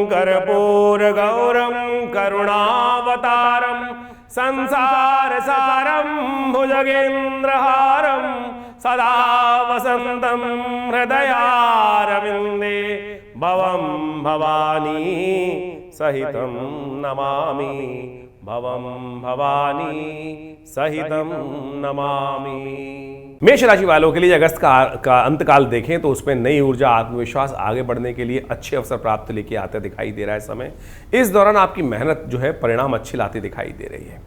कर्पूरगौरं करुणावतारं संसारसारं भुजगेन्द्रहारं सदा वसन्तं हृदयारविन्दे भवं भवानी सहितं नमामि, भवं भवानी सहितं नमामि। मेष राशि वालों के लिए अगस्त का अंतकाल देखें तो उसमें नई ऊर्जा, आत्मविश्वास, आगे बढ़ने के लिए अच्छे अवसर प्राप्त लेके आते दिखाई दे रहा है समय। इस दौरान आपकी मेहनत जो है परिणाम अच्छे लाती दिखाई दे रही है।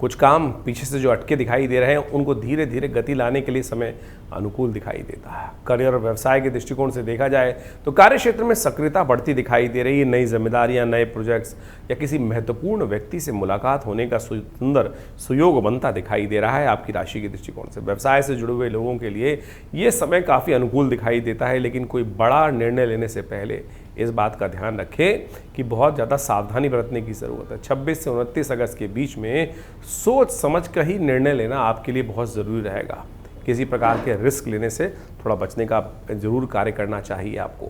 कुछ काम पीछे से जो अटके दिखाई दे रहे हैं उनको धीरे धीरे गति लाने के लिए समय अनुकूल दिखाई देता है। करियर और व्यवसाय के दृष्टिकोण से देखा जाए तो कार्य क्षेत्र में सक्रियता बढ़ती दिखाई दे रही है। नई जिम्मेदारियां, नए प्रोजेक्ट्स या किसी महत्वपूर्ण व्यक्ति से मुलाकात होने का सुंदर सुयोग बनता दिखाई दे रहा है आपकी राशि के दृष्टिकोण से। व्यवसाय से जुड़े हुए लोगों के लिए ये समय काफ़ी अनुकूल दिखाई देता है, लेकिन कोई बड़ा निर्णय लेने से पहले इस बात का ध्यान रखें कि बहुत ज़्यादा सावधानी बरतने की ज़रूरत है। 26 से 29 अगस्त के बीच में सोच समझ कर ही निर्णय लेना आपके लिए बहुत ज़रूरी रहेगा। किसी प्रकार के रिस्क लेने से थोड़ा बचने का जरूर कार्य करना चाहिए आपको।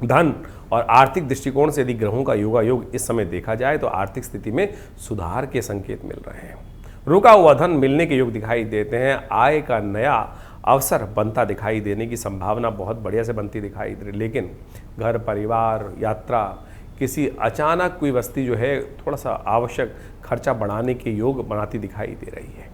धन और आर्थिक दृष्टिकोण से यदि ग्रहों का योगायोग इस समय देखा जाए तो आर्थिक स्थिति में सुधार के संकेत मिल रहे हैं। रुका हुआ धन मिलने के योग दिखाई देते हैं। आय का नया अवसर बनता दिखाई देने की संभावना बहुत बढ़िया से बनती दिखाई दे रही, लेकिन घर, परिवार, यात्रा, किसी अचानक कोई वस्तु जो है थोड़ा सा आवश्यक खर्चा बढ़ाने के योग बनाती दिखाई दे रही है।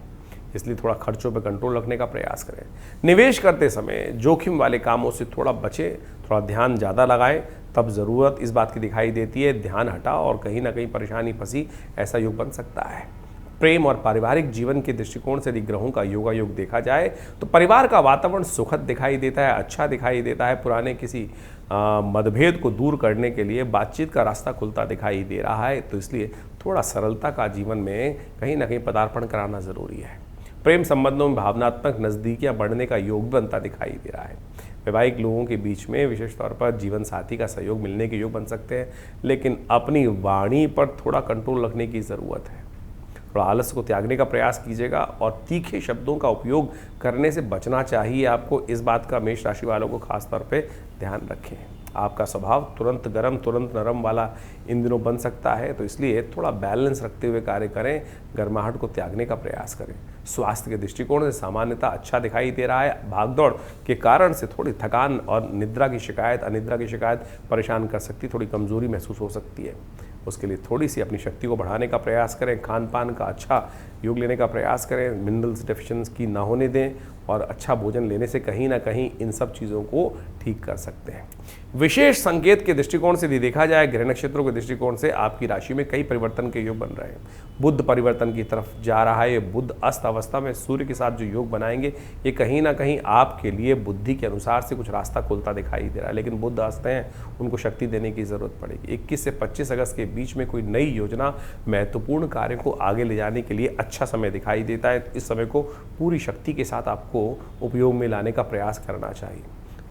इसलिए थोड़ा खर्चों पर कंट्रोल रखने का प्रयास करें। निवेश करते समय जोखिम वाले कामों से थोड़ा बचें, थोड़ा ध्यान ज़्यादा लगाएं, तब ज़रूरत इस बात की दिखाई देती है ध्यान हटा और कहीं ना कहीं परेशानी फंसी, ऐसा योग बन सकता है। प्रेम और पारिवारिक जीवन के दृष्टिकोण से यदि ग्रहों का योगायोग देखा जाए तो परिवार का वातावरण सुखद दिखाई देता है, अच्छा दिखाई देता है। पुराने किसी मतभेद को दूर करने के लिए बातचीत का रास्ता खुलता दिखाई दे रहा है, तो इसलिए थोड़ा सरलता का जीवन में कहीं ना कहीं पदार्पण कराना ज़रूरी है। प्रेम संबंधों में भावनात्मक नज़दीकियाँ बढ़ने का योग बनता दिखाई दे रहा है। वैवाहिक लोगों के बीच में विशेष तौर पर जीवन साथी का सहयोग मिलने के योग बन सकते हैं, लेकिन अपनी वाणी पर थोड़ा कंट्रोल रखने की ज़रूरत है। थोड़ा आलस्य को त्यागने का प्रयास कीजिएगा और तीखे शब्दों का उपयोग करने से बचना चाहिए आपको। इस बात का मेष राशि वालों को खास तौर पे ध्यान रखें। आपका स्वभाव तुरंत गर्म तुरंत नरम वाला इन दिनों बन सकता है, तो इसलिए थोड़ा बैलेंस रखते हुए कार्य करें, गर्माहट को त्यागने का प्रयास करें। स्वास्थ्य के दृष्टिकोण से सामान्यतः अच्छा दिखाई दे रहा है। भागदौड़ के कारण से थोड़ी थकान और निद्रा की शिकायत, अनिद्रा की शिकायत परेशान कर सकती, थोड़ी कमजोरी महसूस हो सकती है। उसके लिए थोड़ी सी अपनी शक्ति को बढ़ाने का प्रयास करें। खान पान का अच्छा योग लेने का प्रयास करें, मिनरल्स डेफिशिएंसी ना होने दें और अच्छा भोजन लेने से कहीं ना कहीं इन सब चीज़ों को ठीक कर सकते हैं। विशेष संकेत के दृष्टिकोण से यदि देखा जाए, ग्रह नक्षत्रों के दृष्टिकोण से आपकी राशि में कई परिवर्तन के योग बन रहे हैं। बुध परिवर्तन की तरफ जा रहा है। बुध अस्त अवस्था में सूर्य के साथ जो योग बनाएंगे, ये कहीं ना कहीं आपके लिए बुद्धि के अनुसार से कुछ रास्ता खुलता दिखाई दे रहा है, लेकिन बुध अस्त हैं, उनको शक्ति देने की जरूरत पड़ेगी। 21 से 25 अगस्त के बीच में कोई नई योजना, महत्वपूर्ण कार्य को आगे ले जाने के लिए अच्छा समय दिखाई देता है। इस समय को पूरी शक्ति के साथ आपको उपयोग में लाने का प्रयास करना चाहिए।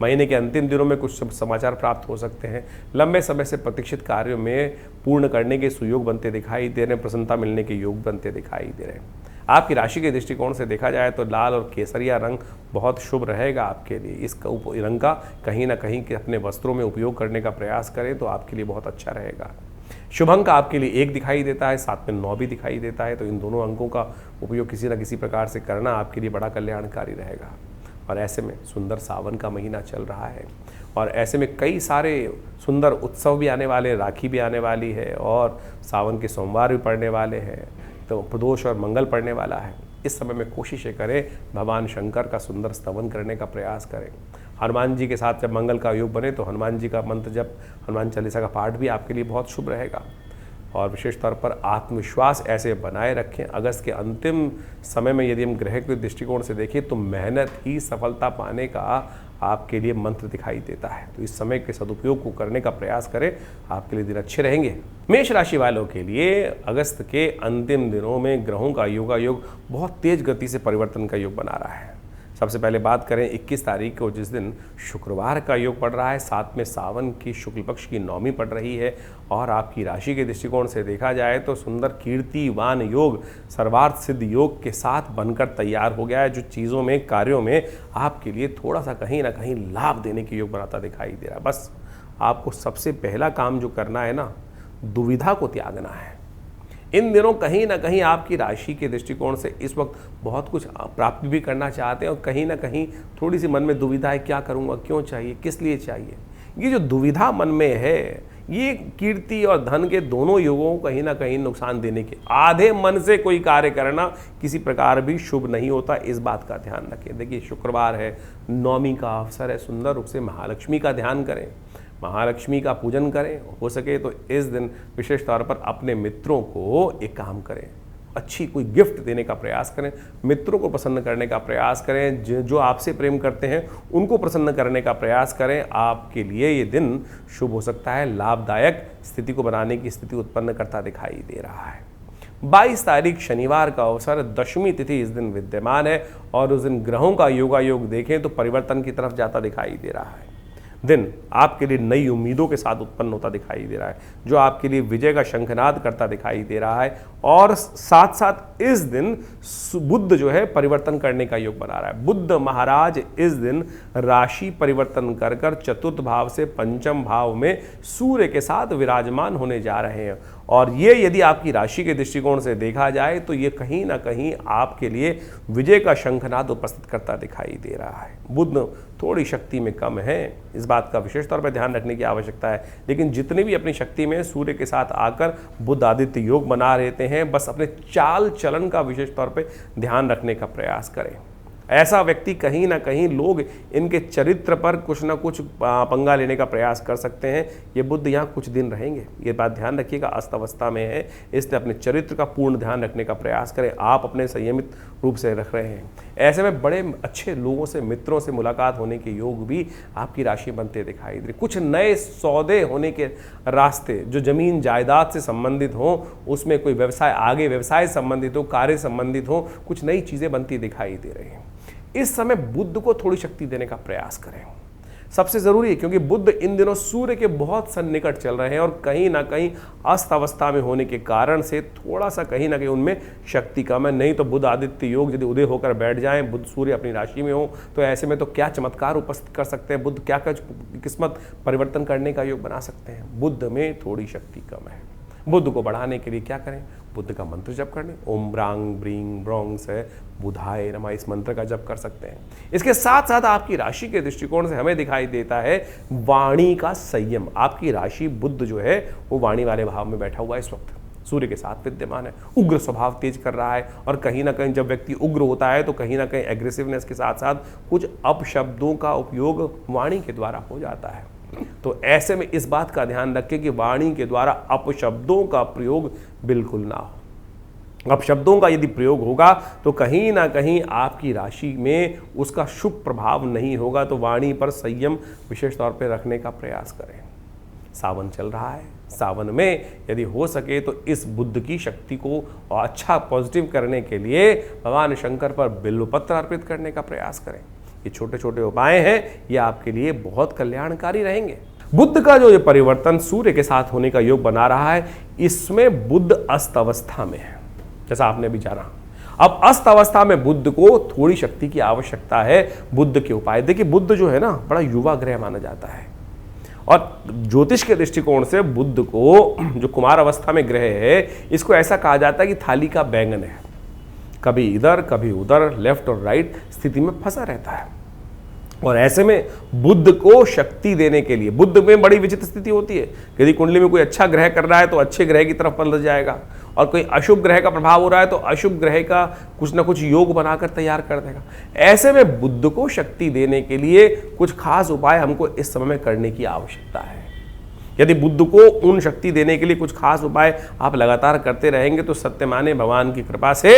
महीने के अंतिम दिनों में कुछ समाचार प्राप्त हो सकते हैं। लंबे समय से प्रतीक्षित कार्यों में पूर्ण करने के सुयोग बनते दिखाई दे रहे हैं। प्रसन्नता मिलने के योग बनते दिखाई दे रहे हैं। आपकी राशि के दृष्टिकोण से देखा जाए तो लाल और केसरिया रंग बहुत शुभ रहेगा आपके लिए। इस रंग का कहीं ना कहीं अपने वस्त्रों में उपयोग करने का प्रयास करें तो आपके लिए बहुत अच्छा रहेगा। शुभ अंक आपके लिए 1 दिखाई देता है, साथ में 9 भी दिखाई देता है, तो इन दोनों अंकों का उपयोग किसी न किसी प्रकार से करना आपके लिए बड़ा कल्याणकारी रहेगा। और ऐसे में सुंदर सावन का महीना चल रहा है और ऐसे में कई सारे सुंदर उत्सव भी आने वाले, राखी भी आने वाली है और सावन के सोमवार भी पड़ने वाले हैं, तो प्रदोष और मंगल पड़ने वाला है। इस समय में कोशिशें करें भगवान शंकर का सुंदर स्तवन करने का प्रयास करें। हनुमान जी के साथ जब मंगल का योग बने तो हनुमान जी का मंत्र जब, हनुमान चालीसा का पाठ भी आपके लिए बहुत शुभ रहेगा। और विशेष तौर पर आत्मविश्वास ऐसे बनाए रखें। अगस्त के अंतिम समय में यदि हम ग्रह के दृष्टिकोण से देखें तो मेहनत ही सफलता पाने का आपके लिए मंत्र दिखाई देता है, तो इस समय के सदुपयोग को करने का प्रयास करें, आपके लिए दिन अच्छे रहेंगे। मेष राशि वालों के लिए अगस्त के अंतिम दिनों में ग्रहों का योगायोग बहुत तेज गति से परिवर्तन का योग बना रहा है। सबसे पहले बात करें 21 तारीख को, जिस दिन शुक्रवार का योग पड़ रहा है, साथ में सावन की शुक्ल पक्ष की नौमी पड़ रही है और आपकी राशि के दृष्टिकोण से देखा जाए तो सुंदर कीर्तिवान योग सर्वार्थ सिद्ध योग के साथ बनकर तैयार हो गया है, जो चीज़ों में, कार्यों में आपके लिए थोड़ा सा कहीं ना कहीं लाभ देने की योग बनाता दिखाई दे रहा है। बस आपको सबसे पहला काम जो करना है ना, दुविधा को त्यागना है। इन दिनों कहीं ना कहीं आपकी राशि के दृष्टिकोण से इस वक्त बहुत कुछ प्राप्त भी करना चाहते हैं और कहीं ना कहीं थोड़ी सी मन में दुविधा है, क्या करूँगा, क्यों चाहिए, किस लिए चाहिए। ये जो दुविधा मन में है, ये कीर्ति और धन के दोनों योगों को कहीं ना कहीं नुकसान देने के, आधे मन से कोई कार्य करना किसी प्रकार भी शुभ नहीं होता, इस बात का ध्यान रखें। देखिए शुक्रवार है, नवमी का अवसर है, सुंदर रूप से महालक्ष्मी का ध्यान करें, महालक्ष्मी का पूजन करें। हो सके तो इस दिन विशेष तौर पर अपने मित्रों को एक काम करें, अच्छी कोई गिफ्ट देने का प्रयास करें, मित्रों को प्रसन्न करने का प्रयास करें, जो आपसे प्रेम करते हैं उनको प्रसन्न करने का प्रयास करें। आपके लिए ये दिन शुभ हो सकता है, लाभदायक स्थिति को बनाने की स्थिति उत्पन्न करता दिखाई दे रहा है। 22 तारीख शनिवार का अवसर, दशमी तिथि इस दिन विद्यमान है और उस दिन ग्रहों का योगायोग देखें तो परिवर्तन की तरफ जाता दिखाई दे रहा है। दिन आपके लिए नई उम्मीदों के साथ उत्पन्न होता दिखाई दे रहा है, जो आपके लिए विजय का शंखनाद करता दिखाई दे रहा है। और साथ साथ इस दिन बुध जो है परिवर्तन करने का योग बना रहा है। बुध महाराज इस दिन राशि परिवर्तन कर कर चतुर्थ भाव से पंचम भाव में सूर्य के साथ विराजमान होने जा रहे हैं। और ये यदि आपकी राशि के दृष्टिकोण से देखा जाए तो ये कहीं ना कहीं आपके लिए विजय का शंखनाद उपस्थित करता दिखाई दे रहा है। बुध थोड़ी शक्ति में कम है, इस बात का विशेष तौर पर ध्यान रखने की आवश्यकता है, लेकिन जितने भी अपनी शक्ति में सूर्य के साथ आकर बुध आदित्य योग बना रहते हैं, बस अपने चाल चलन का विशेष तौर पे ध्यान रखने का प्रयास करें। ऐसा व्यक्ति कहीं ना कहीं लोग इनके चरित्र पर कुछ ना कुछ पंगा लेने का प्रयास कर सकते हैं। ये बुध यहाँ कुछ दिन रहेंगे, ये बात ध्यान रखिएगा, अस्त अवस्था में है, इसलिए अपने चरित्र का पूर्ण ध्यान रखने का प्रयास करें। आप अपने संयमित रूप से रख रहे हैं, ऐसे में बड़े अच्छे लोगों से, मित्रों से मुलाकात होने के योग भी आपकी राशि बनते दिखाई दे। कुछ नए सौदे होने के रास्ते, जो जमीन जायदाद से संबंधित हो, उसमें कोई व्यवसाय आगे व्यवसाय संबंधित हो, कार्य संबंधित हो, कुछ नई चीज़ें बनती दिखाई दे रही हैं। इस समय बुध को थोड़ी शक्ति देने का प्रयास करें, सबसे जरूरी है, क्योंकि बुध इन दिनों सूर्य के बहुत सन्निकट चल रहे हैं और कहीं ना कहीं अस्त अवस्था में होने के कारण से थोड़ा सा कहीं ना कहीं उनमें शक्ति कम है। नहीं तो बुध आदित्य योग यदि उदय होकर बैठ जाएं, बुध सूर्य अपनी राशि में हो, तो ऐसे में तो क्या चमत्कार उपस्थित कर सकते हैं, बुध क्या किस्मत परिवर्तन करने का योग बना सकते हैं। बुध में थोड़ी शक्ति कम है। बुध को बढ़ाने के लिए क्या करें, बुद्ध का मंत्र जप कर लें, ओम ब्रांग ब्रींग ब्रोंग से बुधाय नमः, इस मंत्र का जप कर सकते हैं। इसके साथ साथ आपकी राशि के दृष्टिकोण से हमें दिखाई देता है वाणी का संयम। आपकी राशि बुध जो है वो वाणी वाले भाव में बैठा हुआ है, इस वक्त सूर्य के साथ विद्यमान है, उग्र स्वभाव तेज कर रहा है। और कहीं ना कहीं जब व्यक्ति उग्र होता है तो कहीं ना कहीं एग्रेसिवनेस के साथ साथ कुछ अपशब्दों का उपयोग वाणी के द्वारा हो जाता है। तो ऐसे में इस बात का ध्यान रखें कि वाणी के द्वारा अपशब्दों का प्रयोग बिल्कुल ना हो। अपशब्दों का यदि प्रयोग होगा तो कहीं ना कहीं आपकी राशि में उसका शुभ प्रभाव नहीं होगा। तो वाणी पर संयम विशेष तौर पर रखने का प्रयास करें। सावन चल रहा है, सावन में यदि हो सके तो इस बुध की शक्ति को अच्छा पॉजिटिव करने के लिए भगवान शंकर पर बिल्वपत्र अर्पित करने का प्रयास करें। ये छोटे छोटे उपाय हैं, ये आपके लिए बहुत कल्याणकारी रहेंगे। बुध का जो ये परिवर्तन सूर्य के साथ होने का योग बना रहा है, इसमें बुध अस्त अवस्था में है, जैसा आपने अभी जाना। अब अस्त अवस्था में बुध को थोड़ी शक्ति की आवश्यकता है। बुध के उपाय देखिए, बुध जो है ना बड़ा युवा ग्रह माना जाता है और ज्योतिष के दृष्टिकोण से बुध को, जो कुमार अवस्था में ग्रह है, इसको ऐसा कहा जाता है कि थाली का बैंगन है, कभी इधर कभी उधर, लेफ्ट और राइट स्थिति में फंसा रहता है। और ऐसे में बुध को शक्ति देने के लिए, बुध में बड़ी विचित्र स्थिति होती है, यदि कुंडली में कोई अच्छा ग्रह कर रहा है तो अच्छे ग्रह की तरफ पलट जाएगा, और कोई अशुभ ग्रह का प्रभाव हो रहा है तो अशुभ ग्रह का कुछ ना कुछ योग बनाकर तैयार कर देगा। ऐसे में बुध को शक्ति देने के लिए कुछ खास उपाय हमको इस समय में करने की आवश्यकता है। यदि बुध को उन शक्ति देने के लिए कुछ खास उपाय आप लगातार करते रहेंगे तो सत्य माने भगवान की कृपा से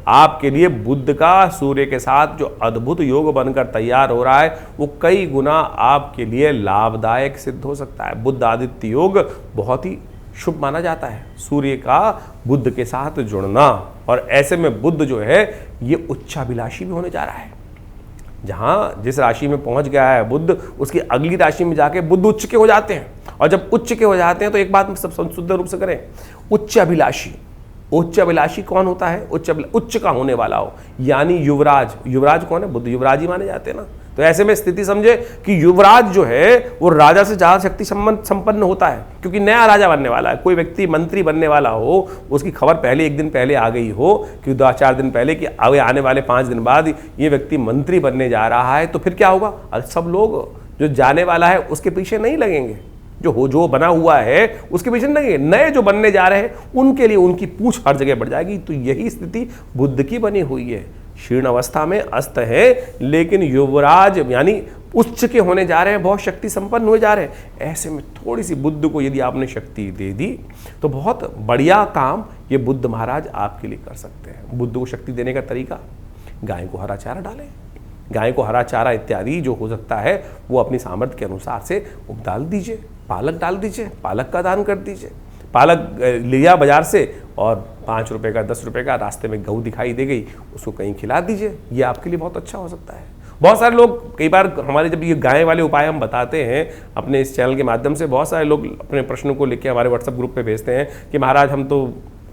आपके लिए बुध का सूर्य के साथ जो अद्भुत योग बनकर तैयार हो रहा है वो कई गुना आपके लिए लाभदायक सिद्ध हो सकता है। बुध आदित्य योग बहुत ही शुभ माना जाता है, सूर्य का बुध के साथ जुड़ना। और ऐसे में बुध जो है ये उच्चाभिलाषी भी होने जा रहा है। जहां जिस राशि में पहुंच गया है बुध, उसकी अगली राशि में जाके बुध उच्च के हो जाते हैं। और जब उच्च के हो जाते हैं तो एक बात में सब शुद्ध रूप से करें, उच्च अभिलाषी। उच्च अभिलाषी कौन होता है? उच्च का होने वाला हो, यानी युवराज। युवराज कौन है? बुध युवराज ही माने जाते हैं ना। तो तो ऐसे में स्थिति समझे कि युवराज जो है वो राजा से ज्यादा शक्ति संपन्न होता है, क्योंकि नया राजा बनने वाला है। कोई व्यक्ति मंत्री बनने वाला हो, उसकी खबर पहले 1 दिन पहले आ गई हो कि 2-4 दिन पहले कि आने वाले 5 दिन बाद ये व्यक्ति मंत्री बनने जा रहा है, तो फिर क्या होगा? सब लोग जो जाने वाला है उसके पीछे नहीं लगेंगे, जो बना हुआ है उसके पीछे नहीं लगेंगे, नए जो बनने जा रहे हैं उनके लिए उनकी पूछ हर जगह बढ़ जाएगी। तो यही स्थिति बुद्ध की बनी हुई है। क्षीण अवस्था में अस्त है, लेकिन युवराज यानी उच्च के होने जा रहे हैं, बहुत शक्ति संपन्न हुए जा रहे हैं। ऐसे में थोड़ी सी बुद्ध को यदि आपने शक्ति दे दी तो बहुत बढ़िया काम ये बुद्ध महाराज आपके लिए कर सकते हैं। बुद्ध को शक्ति देने का तरीका, गाय को हरा चारा डालें। गाय को हरा चारा इत्यादि जो हो सकता है वो अपनी सामर्थ्य के अनुसार से डाल दीजिए। पालक डाल दीजिए, पालक का दान कर दीजिए। पालक लिया बाजार से और 5 रुपए का 10 रुपए का रास्ते में गऊ दिखाई दे गई, उसको कहीं खिला दीजिए। ये आपके लिए बहुत अच्छा हो सकता है। बहुत सारे लोग, कई बार हमारे जब ये गाय वाले उपाय हम बताते हैं अपने इस चैनल के माध्यम से, बहुत सारे लोग अपने प्रश्नों को लेकर हमारे व्हाट्सएप ग्रुप पे भेजते हैं कि महाराज हम तो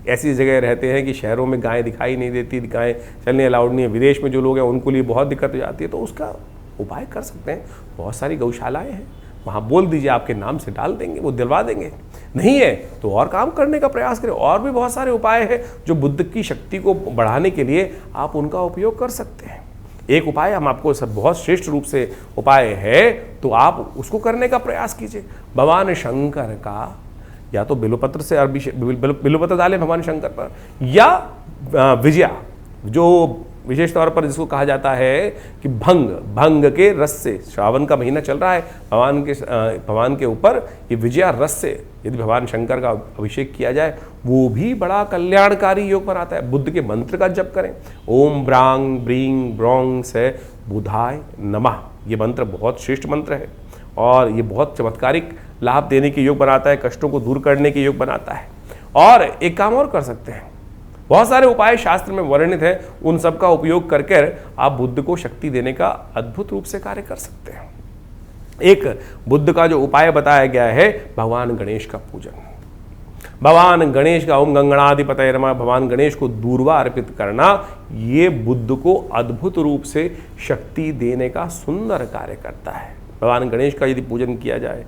ऐसी जगह रहते हैं कि शहरों में गाय दिखाई नहीं देती, गाय चलने अलाउड नहीं है, विदेश में जो लोग हैं उनको लिए बहुत दिक्कत हो जाती है, तो उसका उपाय कर सकते हैं। बहुत सारी गौशालाएँ हैं, वहाँ बोल दीजिए आपके नाम से डाल देंगे, वो दिलवा देंगे। नहीं है तो और काम करने का प्रयास करें। और भी बहुत सारे उपाय हैं जो बुद्ध की शक्ति को बढ़ाने के लिए आप उनका उपयोग कर सकते हैं। एक उपाय हम आपको सब बहुत श्रेष्ठ रूप से उपाय है, तो आप उसको करने का प्रयास कीजिए। भगवान शंकर का या तो बिल्वपत्र से बिल्वपत्र डालें भगवान शंकर पर, या विजया, जो विशेष तौर पर जिसको कहा जाता है कि भंग के रस से, श्रावण का महीना चल रहा है, भगवान के ऊपर ये विजया रस से यदि भगवान शंकर का अभिषेक किया जाए, वो भी बड़ा कल्याणकारी योग बनाता है। बुद्ध के मंत्र का जप करें, ओम ब्रांग ब्रींग ब्रोंग से बुधाय नमः। ये मंत्र बहुत श्रेष्ठ मंत्र है और ये बहुत चमत्कारिक लाभ देने के योग बनाता है, कष्टों को दूर करने के योग बनाता है। और एक काम और कर सकते हैं, बहुत सारे उपाय शास्त्र में वर्णित हैं, उन सब का उपयोग करके आप बुद्ध को शक्ति देने का अद्भुत रूप से कार्य कर सकते हैं। एक बुद्ध का जो उपाय बताया गया है, भगवान गणेश का पूजन। भगवान गणेश का ओम गंगणाधिपतये नमः, भगवान गणेश को दूर्वा अर्पित करना, ये बुद्ध को अद्भुत रूप से शक्ति देने का सुंदर कार्य करता है। भगवान गणेश का यदि पूजन किया जाए,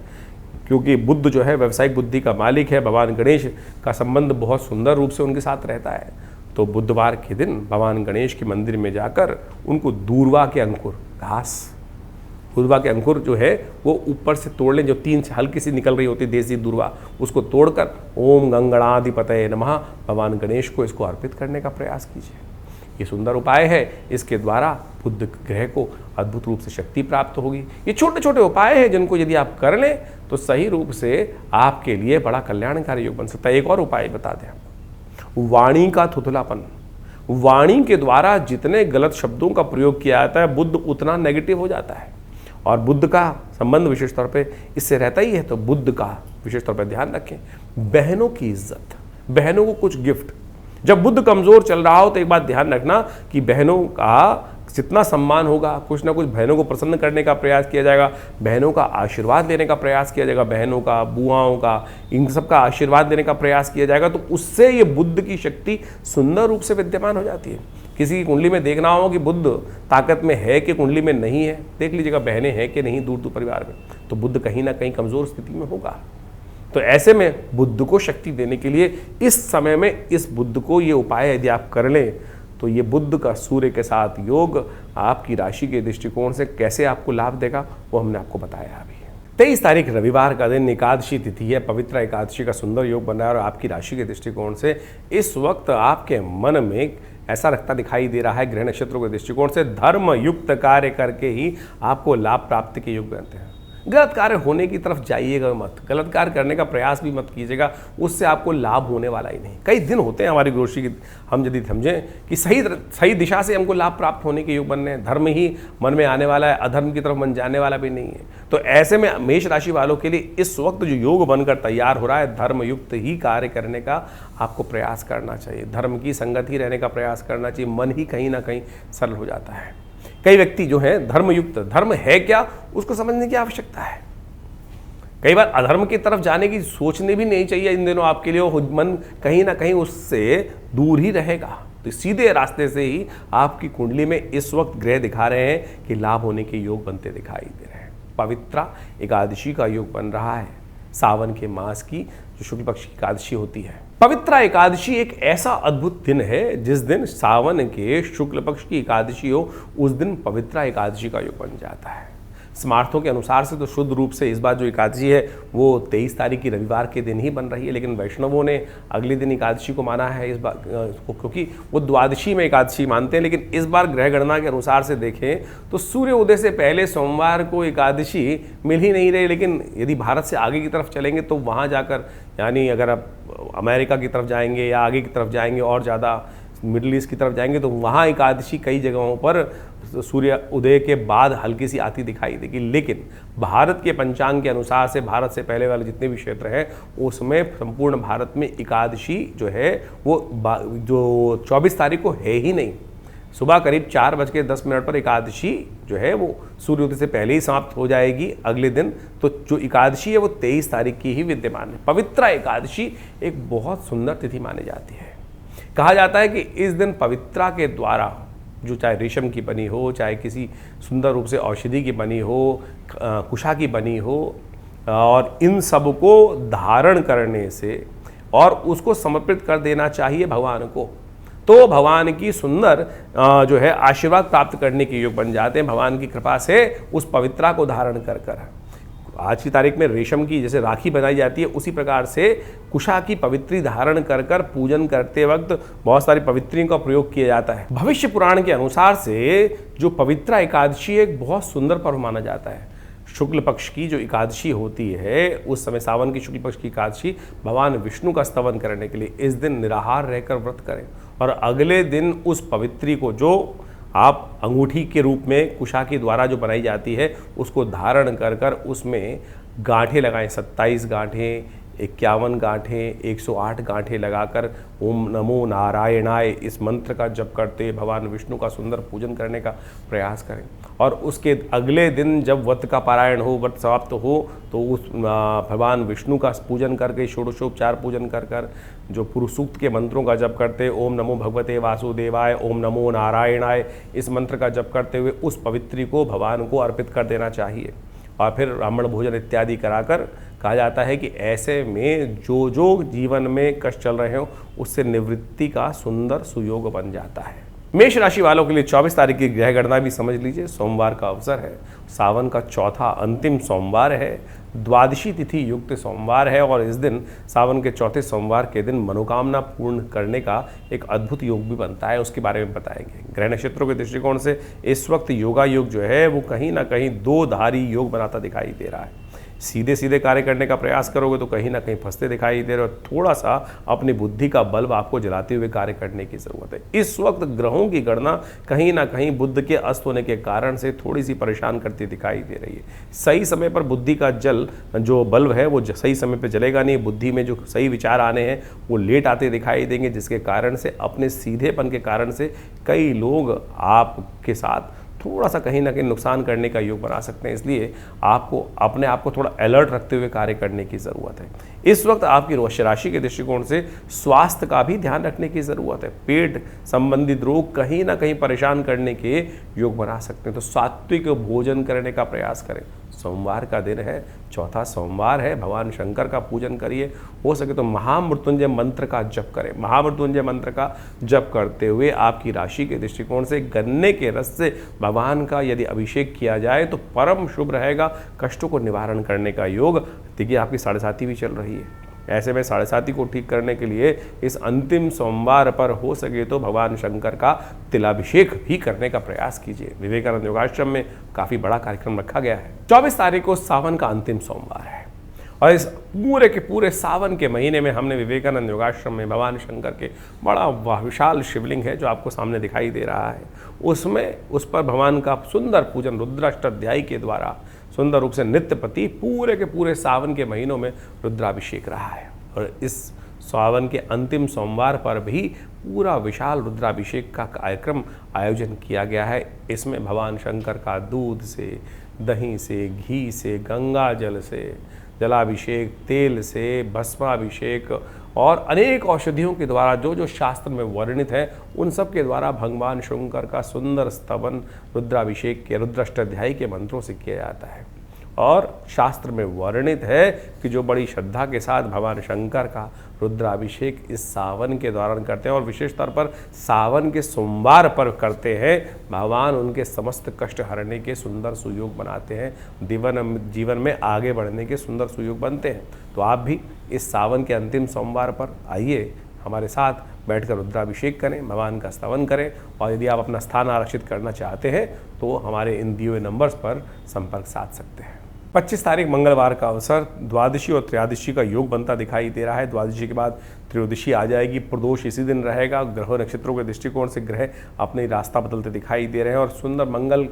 क्योंकि बुद्ध जो है व्यावसायिक बुद्धि का मालिक है, भगवान गणेश का संबंध बहुत सुंदर रूप से उनके साथ रहता है। तो बुधवार के दिन भगवान गणेश के मंदिर में जाकर उनको दूर्वा के अंकुर, घास, दूर्वा के अंकुर जो है वो ऊपर से तोड़ लें, जो 3 से हल्की सी निकल रही होती है देसी दूर्वा, उसको तोड़कर ओम गंगणाधिपतये नमः भगवान गणेश को इसको अर्पित करने का प्रयास कीजिए। ये सुंदर उपाय है, इसके द्वारा बुद्ध ग्रह को अद्भुत रूप से शक्ति प्राप्त होगी। ये छोटे छोटे उपाय हैं जिनको यदि आप कर लें तो सही रूप से आपके लिए बड़ा कल्याणकारी योग बन सकता है। एक और उपाय बता दें, वाणी का थुथलापन। वाणी के द्वारा जितने गलत शब्दों का प्रयोग किया जाता है, बुद्ध उतना नेगेटिव हो जाता है, और बुद्ध का संबंध विशेष तौर पे इससे रहता ही है। तो बुद्ध का विशेष तौर पर ध्यान रखें। बहनों की इज्जत, बहनों को कुछ गिफ्ट, जब बुद्ध कमजोर चल रहा हो तो एक बात ध्यान रखना कि बहनों का जितना सम्मान होगा, कुछ ना कुछ बहनों को प्रसन्न करने का प्रयास किया जाएगा, बहनों का आशीर्वाद लेने का प्रयास किया जाएगा, बहनों का, बुआओं का, इन सब का आशीर्वाद देने का प्रयास किया जाएगा। तो उससे ये बुद्ध की शक्ति सुंदर रूप से विद्यमान हो जाती है। किसी की कुंडली में देखना हो कि बुद्ध ताकत में है कि कुंडली में नहीं है, देख लीजिएगा बहनें हैं कि नहीं दूर दूर परिवार में, तो बुद्ध कहीं ना कहीं कमजोर स्थिति में होगा। तो ऐसे में बुद्ध को शक्ति देने के लिए इस समय में इस बुद्ध को ये उपाय यदि आप कर लें तो ये बुद्ध का सूर्य के साथ योग आपकी राशि के दृष्टिकोण से कैसे आपको लाभ देगा वो हमने आपको बताया अभी। 23 तारीख रविवार का दिन, एकादशी तिथि है, पवित्र एकादशी का सुंदर योग बन रहा है और आपकी राशि के दृष्टिकोण से इस वक्त आपके मन में ऐसा रखता दिखाई दे रहा है, ग्रह नक्षत्रों के दृष्टिकोण से धर्म युक्त कार्य करके ही आपको लाभ प्राप्ति के योग बनते हैं। गलत कार्य होने की तरफ जाइएगा मत, गलत कार्य करने का प्रयास भी मत कीजिएगा, उससे आपको लाभ होने वाला ही नहीं। कई दिन होते हैं हमारी ग्रोशी की, हम यदि समझें कि सही दिशा से हमको लाभ प्राप्त होने के योग बनने हैं, धर्म ही मन में आने वाला है, अधर्म की तरफ मन जाने वाला भी नहीं है। तो ऐसे में मेष राशि वालों के लिए इस वक्त जो योग बनकर तैयार हो रहा है, धर्मयुक्त ही कार्य करने का आपको प्रयास करना चाहिए, धर्म की संगत ही रहने का प्रयास करना चाहिए, मन ही कहीं ना कहीं सरल हो जाता है। कई व्यक्ति जो है धर्मयुक्त, धर्म है क्या उसको समझने की आवश्यकता है। कई बार अधर्म की तरफ जाने की सोचने भी नहीं चाहिए इन दिनों आपके लिए, मन कहीं ना कहीं उससे दूर ही रहेगा। तो सीधे रास्ते से ही आपकी कुंडली में इस वक्त ग्रह दिखा रहे हैं कि लाभ होने के योग बनते दिखाई दे रहे हैं। पवित्रा एकादशी का योग बन रहा है, सावन के मास की जो शुक्ल पक्ष की एकादशी होती है। पवित्रा एकादशी एक ऐसा अद्भुत दिन है जिस दिन सावन के शुक्ल पक्ष की एकादशी हो, उस दिन पवित्रा एकादशी का योग बन जाता है। स्मार्थों के अनुसार से तो शुद्ध रूप से इस बार जो एकादशी है वो 23 तारीख की रविवार के दिन ही बन रही है, लेकिन वैष्णवों ने अगले दिन एकादशी को माना है इस बार, क्योंकि वो द्वादशी में एकादशी मानते हैं। लेकिन इस बार ग्रह गणना के अनुसार से देखें तो सूर्य उदय से पहले सोमवार को एकादशी मिल ही नहीं रही। लेकिन यदि भारत से आगे की तरफ चलेंगे तो वहाँ जाकर, यानी अगर आप अमेरिका की तरफ जाएंगे या आगे की तरफ जाएंगे और ज़्यादा मिडिल ईस्ट की तरफ जाएंगे तो वहाँ एकादशी कई जगहों पर सूर्य उदय के बाद हल्की सी आती दिखाई देगी। लेकिन भारत के पंचांग के अनुसार से भारत से पहले वाले जितने भी क्षेत्र हैं उसमें संपूर्ण भारत में एकादशी जो है वो जो 24 तारीख को है ही नहीं। सुबह करीब 4:10 पर एकादशी जो है वो सूर्योदय से पहले ही समाप्त हो जाएगी अगले दिन। तो जो एकादशी है वो 23 तारीख की ही विद्यमान है। पवित्रा एकादशी एक बहुत सुंदर तिथि मानी जाती है। कहा जाता है कि इस दिन पवित्रा के द्वारा, जो चाहे रेशम की बनी हो, चाहे किसी सुंदर रूप से औषधि की बनी हो, कुशा की बनी हो, और इन सब को धारण करने से और उसको समर्पित कर देना चाहिए भगवान को, तो भगवान की सुंदर जो है आशीर्वाद प्राप्त करने के योग बन जाते हैं भगवान की कृपा से उस पवित्रा को धारण कर कर। आज की तारीख में रेशम की जैसे राखी बनाई जाती है, उसी प्रकार से कुशा की पवित्री धारण कर कर पूजन करते वक्त बहुत सारी पवित्रियों का प्रयोग किया जाता है। भविष्य पुराण के अनुसार से जो पवित्रा एकादशी एक बहुत सुंदर पर्व माना जाता है। शुक्ल पक्ष की जो एकादशी होती है उस समय, सावन की शुक्ल पक्ष की एकादशी, भगवान विष्णु का स्तवन करने के लिए इस दिन निराहार रहकर व्रत करें और अगले दिन उस पवित्री को, जो आप अंगूठी के रूप में कुशा के द्वारा जो बनाई जाती है, उसको धारण कर कर उसमें गांठें लगाएं। 27 गांठें, 51 गांठें, 108 गांठें लगाकर ओम नमो नारायणाय इस मंत्र का जप करते भगवान विष्णु का सुंदर पूजन करने का प्रयास करें। और उसके अगले दिन जब व्रत का पारायण हो, व्रत समाप्त हो, तो उस भगवान विष्णु का पूजन करके, षोडशोपचार पूजन कर कर जो पुरुष सूक्त के मंत्रों का जप करते, ओम नमो भगवते वासुदेवाय, ओम नमो नारायणाय इस मंत्र का जप करते हुए उस पवित्री को भगवान को अर्पित कर देना चाहिए। और फिर ब्राह्मण भोजन इत्यादि कराकर, कहा जाता है कि ऐसे में जो जो जीवन में कष्ट चल रहे हो उससे निवृत्ति का सुंदर सुयोग बन जाता है। मेष राशि वालों के लिए 24 तारीख की ग्रह गणना भी समझ लीजिए। सोमवार का अवसर है, सावन का चौथा अंतिम सोमवार है, द्वादशी तिथि युक्त सोमवार है और इस दिन सावन के चौथे सोमवार के दिन मनोकामना पूर्ण करने का एक अद्भुत योग भी बनता है, उसके बारे में बताएंगे। ग्रह नक्षत्रों के दृष्टिकोण से इस वक्त योगा योग जो है वो कहीं ना कहीं 2 धारी योग बनाता दिखाई दे रहा है। सीधे सीधे कार्य करने का प्रयास करोगे तो कहीं ना कहीं फंसते दिखाई दे रहे हो। थोड़ा सा अपनी बुद्धि का बल्ब आपको जलाते हुए कार्य करने की ज़रूरत है। इस वक्त ग्रहों की गणना कहीं ना कहीं बुध के अस्त होने के कारण से थोड़ी सी परेशान करती दिखाई दे रही है। सही समय पर बुद्धि का जो बल्ब है वो सही समय पर जलेगा नहीं। बुद्धि में जो सही विचार आने हैं वो लेट आते दिखाई देंगे, जिसके कारण से अपने सीधेपन के कारण से कई लोग आपके साथ थोड़ा सा कहीं ना कहीं नुकसान करने का योग बना सकते हैं। इसलिए आपको अपने आप को थोड़ा अलर्ट रखते हुए कार्य करने की ज़रूरत है। इस वक्त आपकी रोष राशि के दृष्टिकोण से स्वास्थ्य का भी ध्यान रखने की ज़रूरत है। पेट संबंधित रोग कहीं ना कहीं परेशान करने के योग बना सकते हैं, तो सात्विक भोजन करने का प्रयास करें। सोमवार का दिन है, चौथा सोमवार है, भगवान शंकर का पूजन करिए। हो सके तो महामृत्युंजय मंत्र का जप करें। महामृत्युंजय मंत्र का जप करते हुए आपकी राशि के दृष्टिकोण से गन्ने के रस से भगवान का यदि अभिषेक किया जाए तो परम शुभ रहेगा। कष्टों को निवारण करने का योग, देखिए आपकी 7.5 भी चल रही है। ऐसे में 7.5 को ठीक करने के लिए इस अंतिम सोमवार पर हो सके तो भगवान शंकर का तिलाभिषेक भी करने का प्रयास कीजिए। विवेकानंद योगाश्रम में काफ़ी बड़ा कार्यक्रम रखा गया है। 24 तारीख को सावन का अंतिम सोमवार है और इस पूरे के पूरे सावन के महीने में हमने विवेकानंद योगाश्रम में भगवान शंकर के बड़ा विशाल शिवलिंग है जो आपको सामने दिखाई दे रहा है, उसमें उस पर भगवान का सुंदर पूजन रुद्राष्टाध्यायी के द्वारा सुंदर रूप से नित्यपति पूरे के पूरे सावन के महीनों में रुद्राभिषेक रहा है। और इस सावन के अंतिम सोमवार पर भी पूरा विशाल रुद्राभिषेक का कार्यक्रम आयोजन किया गया है। इसमें भगवान शंकर का दूध से, दही से, घी से, गंगा जल से, जलाभिषेक, तेल से, भस्माभिषेक और अनेक औषधियों के द्वारा जो जो शास्त्र में वर्णित है उन सब के द्वारा भगवान शंकर का सुंदर स्तवन रुद्राभिषेक के रुद्राष्टाध्यायी के मंत्रों से किया जाता है। और शास्त्र में वर्णित है कि जो बड़ी श्रद्धा के साथ भगवान शंकर का रुद्राभिषेक इस सावन के दौरान करते हैं और विशेष तौर पर सावन के सोमवार पर करते हैं, भगवान उनके समस्त कष्ट हरने के सुंदर सुयोग बनाते हैं, जीवन में आगे बढ़ने के सुंदर सुयोग बनते हैं। तो आप भी इस सावन के अंतिम सोमवार पर आइए, हमारे साथ बैठकर रुद्राभिषेक करें, भगवान का स्तवन करें। और यदि आप अपना स्थान आरक्षित करना चाहते हैं तो हमारे इन दिए हुए नंबर्स पर संपर्क साध सकते हैं। 25 तारीख मंगलवार का अवसर, द्वादशी और त्रयोदशी का योग बनता दिखाई दे रहा है। द्वादशी के बाद त्रयोदशी आ जाएगी, प्रदोष इसी दिन रहेगा। ग्रह नक्षत्रों के दृष्टिकोण से ग्रह अपने रास्ता बदलते दिखाई दे रहे हैं और सुंदर मंगल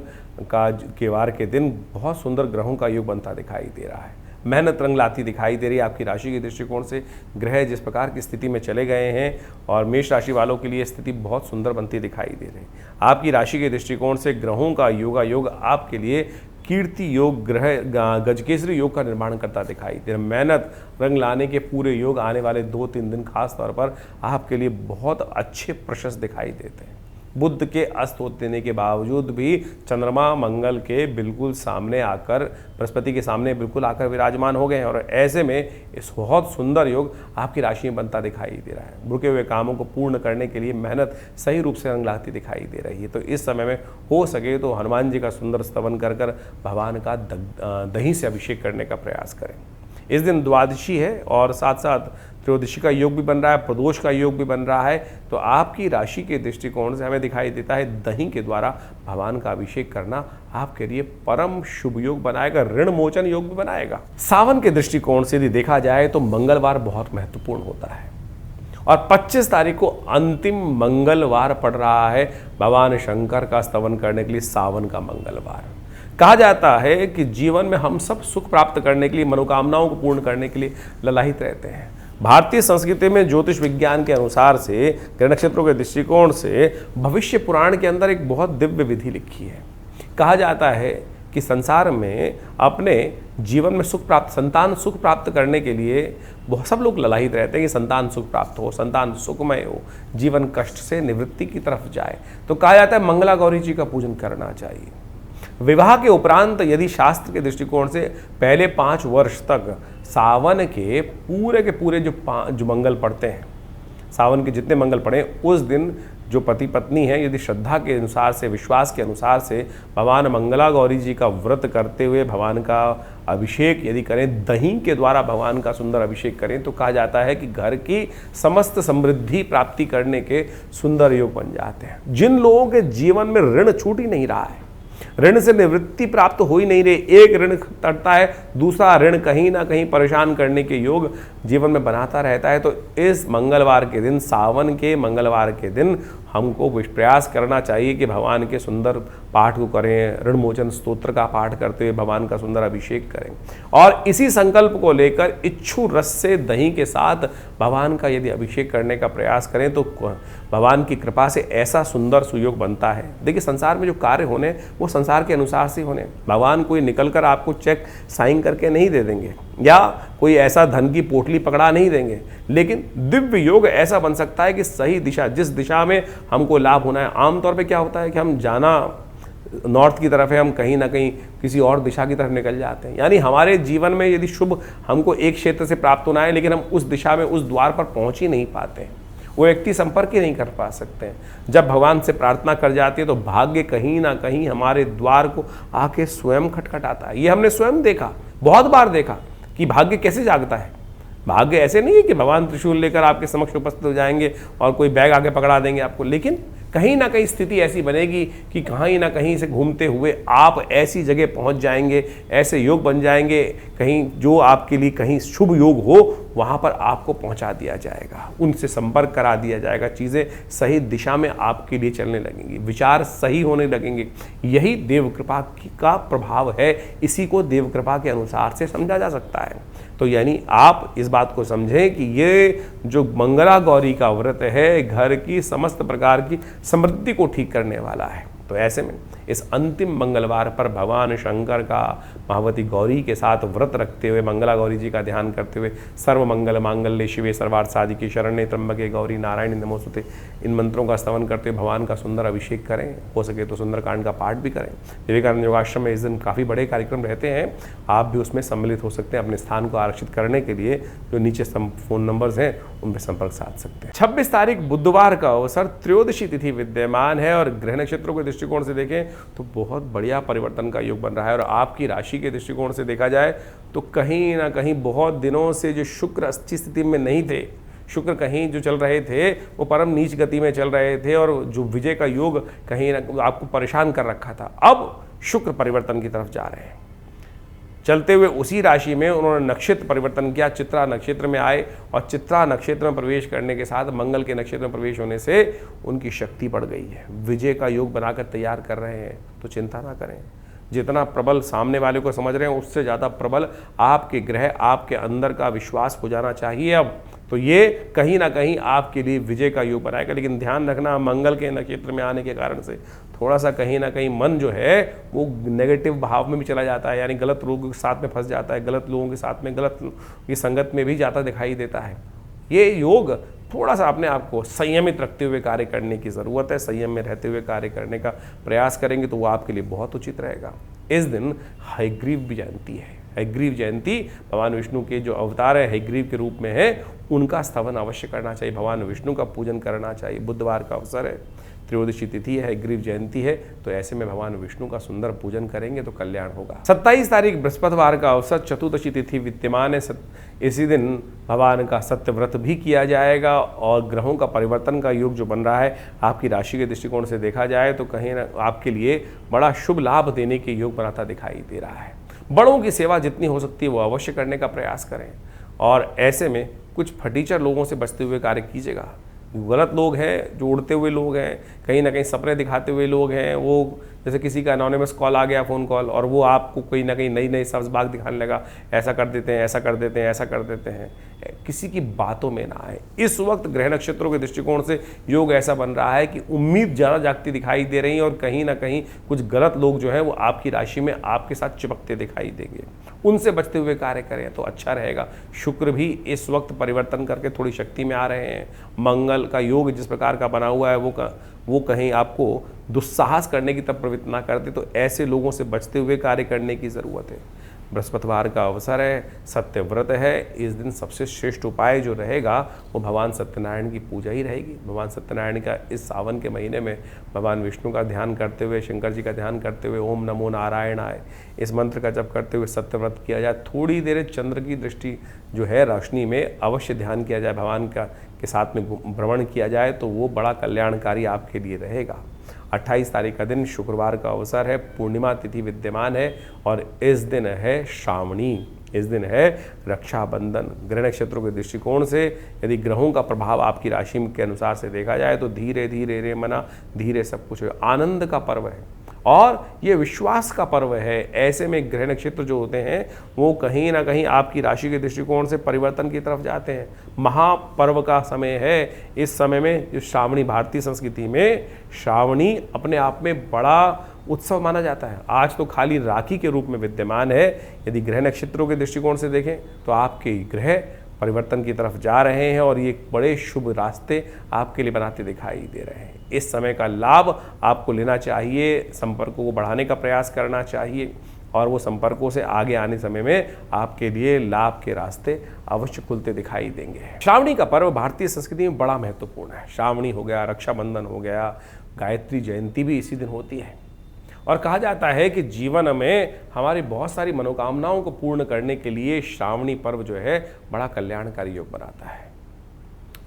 का के वार के दिन बहुत सुंदर ग्रहों का योग बनता दिखाई दे रहा है। मेहनत रंग लाती दिखाई दे रही है आपकी राशि के दृष्टिकोण से। ग्रह जिस प्रकार की स्थिति में चले गए हैं और मेष राशि वालों के लिए स्थिति बहुत सुंदर बनती दिखाई दे रही है। आपकी राशि के दृष्टिकोण से ग्रहों का योग आपके लिए कीर्ति योग, ग्रह गजकेसरी योग का निर्माण करता दिखाई दे रहा है। मेहनत रंग लाने के पूरे योग आने वाले 2-3 दिन खास तौर पर आपके लिए बहुत अच्छे प्रशस्त दिखाई देते हैं। बुध के अस्त होने के बावजूद भी चंद्रमा मंगल के बिल्कुल सामने आकर, बृहस्पति के सामने बिल्कुल आकर विराजमान हो गए हैं और ऐसे में इस बहुत सुंदर योग आपकी राशि में बनता दिखाई दे रहा है। रुके हुए कामों को पूर्ण करने के लिए मेहनत सही रूप से रंग लाती दिखाई दे रही है। तो इस समय में हो सके तो हनुमान जी का सुंदर स्तवन कर भगवान का दही से अभिषेक करने का प्रयास करें। इस दिन द्वादशी है और साथ साथ त्रयोदशी का योग भी बन रहा है, प्रदोष का योग भी बन रहा है। तो आपकी राशि के दृष्टिकोण से हमें दिखाई देता है दही के द्वारा भगवान का अभिषेक करना आपके लिए परम शुभ योग बनाएगा, ऋण मोचन योग भी बनाएगा। सावन के दृष्टिकोण से यदि देखा जाए तो मंगलवार बहुत महत्वपूर्ण होता है और 25 तारीख को अंतिम मंगलवार पड़ रहा है भगवान शंकर का स्तवन करने के लिए, सावन का मंगलवार। कहा जाता है कि जीवन में हम सब सुख प्राप्त करने के लिए, मनोकामनाओं को पूर्ण करने के लिए ललायित रहते हैं। भारतीय संस्कृति में ज्योतिष विज्ञान के अनुसार से, ग्रह नक्षत्रों के दृष्टिकोण से भविष्य पुराण के अंदर एक बहुत दिव्य विधि लिखी है। कहा जाता है कि संसार में अपने जीवन में सुख प्राप्त, संतान सुख प्राप्त करने के लिए बहुत सब लोग ललायित रहते हैं कि संतान सुख प्राप्त हो, संतान सुखमय हो, जीवन कष्ट से निवृत्ति की तरफ जाए। तो कहा जाता है मंगला गौरी जी का पूजन करना चाहिए। विवाह के उपरांत यदि शास्त्र के दृष्टिकोण से पहले 5 वर्ष तक सावन के पूरे जो मंगल पड़ते हैं, सावन के जितने मंगल पड़े, उस दिन जो पति पत्नी है यदि श्रद्धा के अनुसार से, विश्वास के अनुसार से भगवान मंगला गौरी जी का व्रत करते हुए भगवान का अभिषेक यदि करें, दही के द्वारा भगवान का सुंदर अभिषेक करें, तो कहा जाता है कि घर की समस्त समृद्धि प्राप्ति करने के सुंदर योग बन जाते हैं। जिन लोगों के जीवन में ऋण छूट ही नहीं रहा है, ऋण से निवृत्ति प्राप्त हो ही नहीं रही, एक ऋण तड़ता है, दूसरा ऋण कहीं ना कहीं परेशान करने के योग जीवन में बनाता रहता है। तो इस मंगलवार के दिन, सावन के मंगलवार के दिन हमको प्रयास करना चाहिए कि भगवान के सुंदर पाठ को करें, ऋण मोचन स्तोत्र का पाठ करते हुए भगवान का सुंदर अभिषेक करें और इसी संकल्प को लेकर इच्छु रस से दही के साथ भगवान का यदि अभिषेक करने का प्रयास करें तो भगवान की कृपा से ऐसा सुंदर सुयोग बनता है। देखिए, संसार में जो कार्य होने वो संसार के अनुसार से होने, भगवान कोई निकल कर आपको चेक साइन करके नहीं दे देंगे या कोई ऐसा धन की पोटली पकड़ा नहीं देंगे, लेकिन दिव्य योग ऐसा बन सकता है कि सही दिशा, जिस दिशा में हमको लाभ होना है। आमतौर पे क्या होता है कि हम जाना नॉर्थ की तरफ है, हम कहीं ना कहीं किसी और दिशा की तरफ निकल जाते हैं। यानी हमारे जीवन में यदि शुभ हमको एक क्षेत्र से प्राप्त होना है लेकिन हम उस दिशा में, उस द्वार पर पहुंच ही नहीं पाते हैं, वो व्यक्ति संपर्क ही नहीं कर पा सकते हैं। जब भगवान से प्रार्थना कर जाती है तो भाग्य कहीं ना कहीं हमारे द्वार को आके स्वयं खटखटाता है। ये हमने स्वयं देखा, बहुत बार देखा कि भाग्य कैसे जागता है। भाग्य ऐसे नहीं है कि भगवान त्रिशूल लेकर आपके समक्ष उपस्थित हो जाएंगे और कोई बैग आगे पकड़ा देंगे आपको, लेकिन कहीं ना कहीं स्थिति ऐसी बनेगी कि कहीं ना कहीं से घूमते हुए आप ऐसी जगह पहुंच जाएंगे, ऐसे योग बन जाएंगे, कहीं जो आपके लिए कहीं शुभ योग हो वहां पर आपको पहुंचा दिया जाएगा, उनसे संपर्क करा दिया जाएगा, चीज़ें सही दिशा में आपके लिए चलने लगेंगी, विचार सही होने लगेंगे। यही देव कृपा का प्रभाव है, इसी को देव कृपा के अनुसार से समझा जा सकता है। तो यानी आप इस बात को समझें कि ये जो मंगला गौरी का व्रत है घर की समस्त प्रकार की समृद्धि को ठीक करने वाला है। तो ऐसे में इस अंतिम मंगलवार पर भगवान शंकर का महावती गौरी के साथ व्रत रखते हुए, मंगला गौरी जी का ध्यान करते हुए, सर्व मंगल मांगल्ये शिवे सर्वार्थ साधिके शरण्ये त्र्यंबके गौरी नारायणी नमोस्तुते, इन मंत्रों का स्तवन करते हुए भगवान का सुंदर अभिषेक करें। हो सके तो सुंदरकांड का पाठ भी करें। विवेकानंद योगाश्रम में इस दिन काफ़ी बड़े कार्यक्रम रहते हैं, आप भी उसमें सम्मिलित हो सकते हैं। अपने स्थान को आरक्षित करने के लिए जो नीचे फ़ोन नंबर्स हैं उन पर संपर्क साध सकते हैं। 26 तारीख बुधवार का अवसर त्रयोदशी तिथि विद्यमान है और ग्रह नक्षत्रों के दृष्टिकोण से देखें तो बहुत बढ़िया परिवर्तन का योग बन रहा है। और आपकी राशि के दृष्टिकोण से देखा जाए तो कहीं ना कहीं बहुत दिनों से जो शुक्र अच्छी स्थिति में नहीं थे, शुक्र कहीं जो चल रहे थे वो परम नीच गति में चल रहे थे और जो विजय का योग कहीं ना आपको परेशान कर रखा था, अब शुक्र परिवर्तन की तरफ जा रहे हैं। चलते हुए उसी राशि में उन्होंने नक्षत्र परिवर्तन किया, चित्रा नक्षत्र में आए और चित्रा नक्षत्र में प्रवेश करने के साथ मंगल के नक्षत्र में प्रवेश होने से उनकी शक्ति बढ़ गई है। विजय का योग बनाकर तैयार कर रहे हैं, तो चिंता ना करें। जितना प्रबल सामने वाले को समझ रहे हैं उससे ज़्यादा प्रबल आपके ग्रह, आपके अंदर का विश्वास हो जाना चाहिए। अब तो ये कहीं ना कहीं आपके लिए विजय का योग बनाएगा। लेकिन ध्यान रखना, मंगल के नक्षत्र में आने के कारण से थोड़ा सा कहीं ना कहीं मन जो है वो नेगेटिव भाव में भी चला जाता है, यानी गलत लोगों के साथ में फंस जाता है, गलत लोगों के साथ में, गलत की संगत में भी जाता दिखाई देता है। ये योग थोड़ा सा अपने आप को संयमित रखते हुए कार्य करने की ज़रूरत है। संयम में रहते हुए कार्य करने का प्रयास करेंगे तो वो आपके लिए बहुत उचित रहेगा। इस दिन हयग्रीव भी जयंती है। हयग्रीव जयंती भगवान विष्णु के जो अवतार है हयग्रीव के रूप में है, उनका स्तवन अवश्य करना चाहिए, भगवान विष्णु का पूजन करना चाहिए। बुधवार का अवसर है, त्रयोदशी तिथि है, हयग्रीव जयंती है, तो ऐसे में भगवान विष्णु का सुंदर पूजन करेंगे तो कल्याण होगा। 27 तारीख बृहस्पतिवार का अवसर, चतुर्दशी तिथि विद्यमान है। इसी दिन भगवान का सत्य व्रत भी किया जाएगा और ग्रहों का परिवर्तन का योग जो बन रहा है आपकी राशि के दृष्टिकोण से देखा जाए तो कहीं ना आपके लिए बड़ा शुभ लाभ देने के योग बनाता दिखाई दे रहा है। बड़ों की सेवा जितनी हो सकती है वो अवश्य करने का प्रयास करें और ऐसे में कुछ फटीचर लोगों से बचते हुए कार्य कीजिएगा। गलत लोग हैं, जो उड़ते हुए लोग हैं, कहीं ना कहीं सपने दिखाते हुए लोग हैं, वो जैसे किसी का एनोनिमस कॉल आ गया, फ़ोन कॉल, और वो आपको कहीं ना कहीं नई नई सब्ज़बाग दिखाने लगा, ऐसा कर देते हैं, ऐसा कर देते हैं, ऐसा कर देते हैं। किसी की बातों में ना आए। इस वक्त ग्रह नक्षत्रों के दृष्टिकोण से योग ऐसा बन रहा है कि उम्मीद ज़्यादा जागती दिखाई दे रही है और कहीं ना कहीं कुछ गलत लोग जो हैं वो आपकी राशि में आपके साथ चिपकते दिखाई देंगे। उनसे बचते हुए कार्य करें तो अच्छा रहेगा। शुक्र भी इस वक्त परिवर्तन करके थोड़ी शक्ति में आ रहे हैं। मंगल का योग जिस प्रकार का बना हुआ है वो कहीं आपको दुस्साहस करने की तरफ प्रवृत्त ना करते, तो ऐसे लोगों से बचते हुए कार्य करने की ज़रूरत है। बृहस्पतिवार का अवसर है, सत्य व्रत है। इस दिन सबसे श्रेष्ठ उपाय जो रहेगा वो भगवान सत्यनारायण की पूजा ही रहेगी। भगवान सत्यनारायण का इस सावन के महीने में भगवान विष्णु का ध्यान करते हुए, शंकर जी का ध्यान करते हुए ओम नमो नारायणाय इस मंत्र का जप करते हुए सत्य व्रत किया जाए। थोड़ी देर चंद्र की दृष्टि जो है रोशनी में अवश्य ध्यान किया जाए, भगवान का के साथ में भ्रमण किया जाए तो वो बड़ा कल्याणकारी आपके लिए रहेगा। 28 तारीख का दिन शुक्रवार का अवसर है, पूर्णिमा तिथि विद्यमान है और इस दिन है श्रावणी, इस दिन है रक्षाबंधन। ग्रह नक्षत्रों के दृष्टिकोण से यदि ग्रहों का प्रभाव आपकी राशि के अनुसार से देखा जाए तो धीरे धीरे रे मना धीरे सब कुछ आनंद का पर्व है और ये विश्वास का पर्व है। ऐसे में ग्रह नक्षत्र जो होते हैं वो कहीं ना कहीं आपकी राशि के दृष्टिकोण से परिवर्तन की तरफ जाते हैं। महापर्व का समय है। इस समय में जो श्रावणी, भारतीय संस्कृति में श्रावणी अपने आप में बड़ा उत्सव माना जाता है। आज तो खाली राखी के रूप में विद्यमान है। यदि ग्रह नक्षत्रों के दृष्टिकोण से देखें तो आपके ग्रह परिवर्तन की तरफ जा रहे हैं और ये बड़े शुभ रास्ते आपके लिए बनाते दिखाई दे रहे हैं। इस समय का लाभ आपको लेना चाहिए, संपर्कों को बढ़ाने का प्रयास करना चाहिए और वो संपर्कों से आगे आने समय में आपके लिए लाभ के रास्ते अवश्य खुलते दिखाई देंगे। श्रावणी का पर्व भारतीय संस्कृति में बड़ा महत्वपूर्ण है। श्रावणी हो गया, रक्षाबंधन हो गया, गायत्री जयंती भी इसी दिन होती है और कहा जाता है कि जीवन में हमारी बहुत सारी मनोकामनाओं को पूर्ण करने के लिए श्रावणी पर्व जो है बड़ा कल्याणकारी योग बनाता है।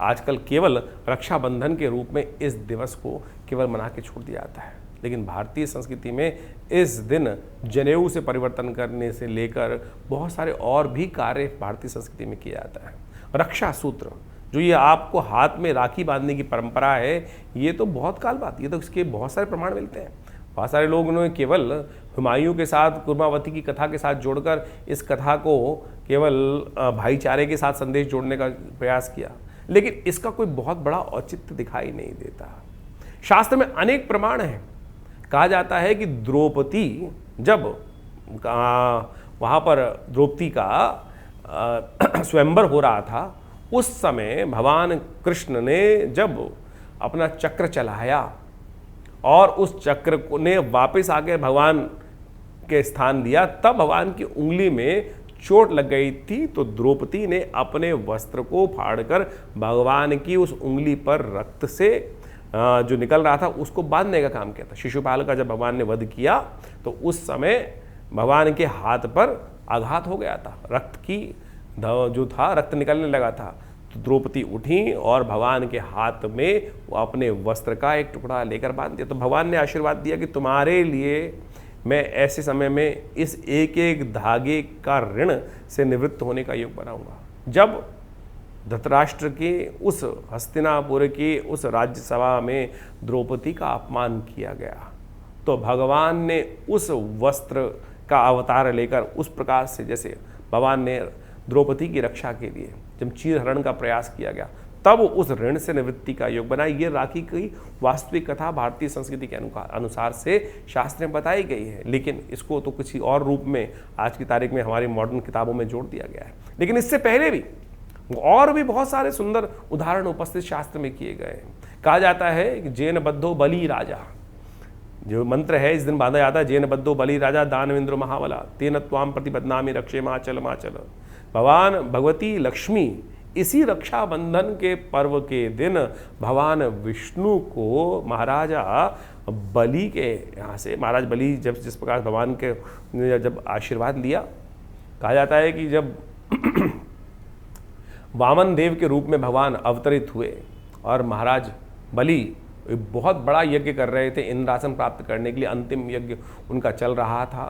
आजकल केवल रक्षाबंधन के रूप में इस दिवस को केवल मना के छोड़ दिया जाता है, लेकिन भारतीय संस्कृति में इस दिन जनेऊ से परिवर्तन करने से लेकर बहुत सारे और भी कार्य भारतीय संस्कृति में किया जाता है। रक्षा सूत्र जो ये आपको हाथ में राखी बांधने की परंपरा है, ये तो बहुत काल बाद, ये तो इसके बहुत सारे प्रमाण मिलते हैं। बहुत सारे लोगों ने केवल हुमायूं के साथ कुर्मावती की कथा के साथ जोड़कर इस कथा को केवल भाईचारे के साथ संदेश जोड़ने का प्रयास किया, लेकिन इसका कोई बहुत बड़ा औचित्य दिखाई नहीं देता। शास्त्र में अनेक प्रमाण हैं कहा जाता है कि द्रौपदी जब वहाँ पर द्रौपदी का स्वयंवर हो रहा था, उस समय भगवान कृष्ण ने जब अपना चक्र चलाया और उस चक्र ने वापस आके भगवान के स्थान दिया, तब भगवान की उंगली में चोट लग गई थी। तो द्रौपदी ने अपने वस्त्र को फाड़कर भगवान की उस उंगली पर रक्त से जो निकल रहा था उसको बांधने का काम किया था। शिशुपाल का जब भगवान ने वध किया तो उस समय भगवान के हाथ पर आघात हो गया था, रक्त की जो था रक्त निकलने लगा था। तो द्रौपदी उठी और भगवान के हाथ में वो अपने वस्त्र का एक टुकड़ा लेकर बांध दिया। तो भगवान ने आशीर्वाद दिया कि तुम्हारे लिए मैं ऐसे समय में इस एक एक धागे का ऋण से निवृत्त होने का योग बनाऊंगा। जब धृतराष्ट्र के उस हस्तिनापुर के उस राज्यसभा में द्रौपदी का अपमान किया गया, तो भगवान ने उस वस्त्र का अवतार लेकर उस प्रकार से, जैसे भगवान ने द्रौपदी की रक्षा के लिए जब चीरहरण का प्रयास किया गया, तब उस ऋण से निवृत्ति का योग बना। ये राखी की वास्तविक कथा भारतीय संस्कृति के अनुसार से शास्त्र में बताई गई है, लेकिन इसको तो किसी और रूप में आज की तारीख में हमारी मॉडर्न किताबों में जोड़ दिया गया है। लेकिन इससे पहले भी और भी बहुत सारे सुंदर उदाहरण उपस्थित शास्त्र में किए गए हैं। कहा जाता है कि जैन बद्धो बलि राजा, जो मंत्र है इस दिन बांधा जाता है, जैन बद्धो बलि राजा दानवेंद्र महाबला तेन त्वाम प्रतिबदनामि रक्षे माचल माचल। भगवान भगवती लक्ष्मी इसी रक्षाबंधन के पर्व के दिन भगवान विष्णु को महाराजा बलि के यहाँ से, महाराज बलि जब जिस प्रकार भगवान के जब आशीर्वाद लिया, कहा जाता है कि जब वामन देव के रूप में भगवान अवतरित हुए और महाराज बलि बहुत बड़ा यज्ञ कर रहे थे इंद्रासन प्राप्त करने के लिए, अंतिम यज्ञ उनका चल रहा था।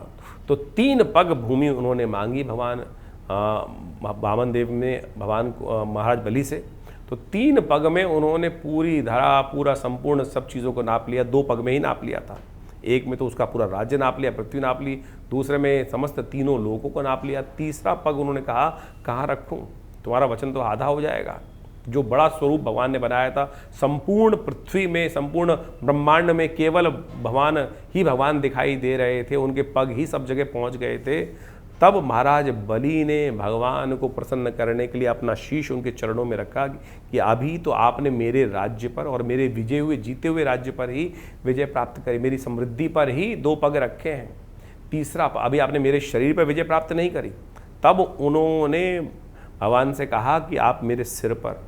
तो 3 पग भूमि उन्होंने मांगी भगवान वामन देव ने भगवान महाराज बलि से। तो 3 पग में उन्होंने पूरी धरा, पूरा संपूर्ण सब चीज़ों को नाप लिया। 2 पग में ही नाप लिया था, एक में तो उसका पूरा राज्य नाप लिया, पृथ्वी नाप ली, दूसरे में समस्त तीनों लोकों को नाप लिया। तीसरा पग उन्होंने कहा कहाँ रखूँ, तुम्हारा वचन तो आधा हो जाएगा। जो बड़ा स्वरूप भगवान ने बनाया था, संपूर्ण पृथ्वी में, संपूर्ण ब्रह्मांड में केवल भगवान ही भगवान दिखाई दे रहे थे, उनके पग ही सब जगह पहुंच गए थे। तब महाराज बलि ने भगवान को प्रसन्न करने के लिए अपना शीश उनके चरणों में रखा कि अभी तो आपने मेरे राज्य पर और मेरे विजय हुए जीते हुए राज्य पर ही विजय प्राप्त करी, मेरी समृद्धि पर ही 2 पग रखे हैं, तीसरा अभी आपने मेरे शरीर पर विजय प्राप्त नहीं करी। तब उन्होंने भगवान से कहा कि आप मेरे सिर पर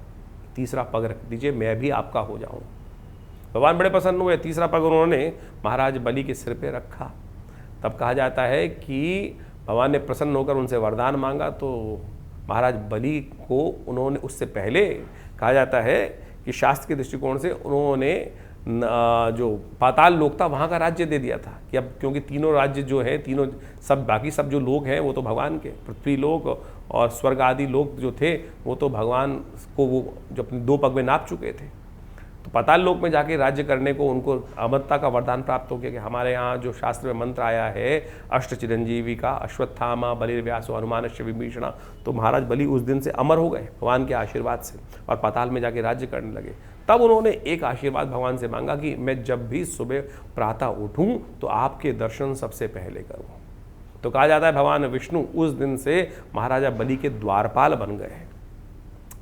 तीसरा पग रख दीजिए, मैं भी आपका हो जाऊं। भगवान बड़े प्रसन्न हुए, तीसरा पग उन्होंने महाराज बलि के सिर पे रखा। तब कहा जाता है कि भगवान ने प्रसन्न होकर उनसे वरदान मांगा, तो महाराज बलि को उन्होंने, उससे पहले कहा जाता है कि शास्त्र के दृष्टिकोण से उन्होंने जो पाताल लोक था वहाँ का राज्य दे दिया था कि अब क्योंकि तीनों राज्य जो है, तीनों सब बाकी सब जो लोग हैं वो तो भगवान के, पृथ्वी लोक और स्वर्ग आदि लोक जो थे वो तो भगवान को वो जो अपने 2 पग में नाप चुके थे। तो पाताल लोक में जाके राज्य करने को उनको अमरता का वरदान प्राप्त हो गया कि हमारे यहाँ जो शास्त्र में मंत्र आया है अष्ट चिरंजीवी का, अश्वत्थामा बलिर्व्यासो हनुमानश्च विभीषणा, तो महाराज बलि उस दिन से अमर हो गए भगवान के आशीर्वाद से और पाताल में जाके राज्य करने लगे। तब उन्होंने एक आशीर्वाद भगवान से मांगा कि मैं जब भी सुबह प्रातः उठूं तो आपके दर्शन सबसे पहले करूं। तो कहा जाता है भगवान विष्णु उस दिन से महाराजा बलि के द्वारपाल बन गए।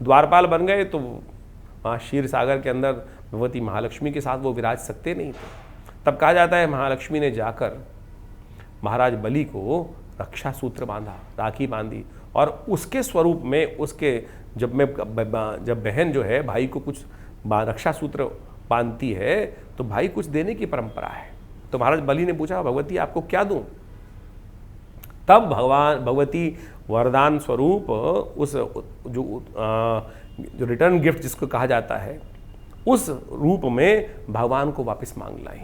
द्वारपाल बन गए तो वहाँ क्षीर सागर के अंदर भगवती महालक्ष्मी के साथ वो विराज सकते नहीं थे। तब कहा जाता है महालक्ष्मी ने जाकर महाराज बलि को रक्षा सूत्र बांधा, राखी बांधी, और उसके स्वरूप में उसके जब बहन जो है भाई को कुछ रक्षा सूत्र बांधती है तो भाई कुछ देने की परंपरा है। तो महाराज बलि ने पूछा भगवती आपको क्या दूं? तब भगवती वरदान स्वरूप उस जो रिटर्न गिफ्ट जिसको कहा जाता है उस रूप में भगवान को वापस मांग लाई।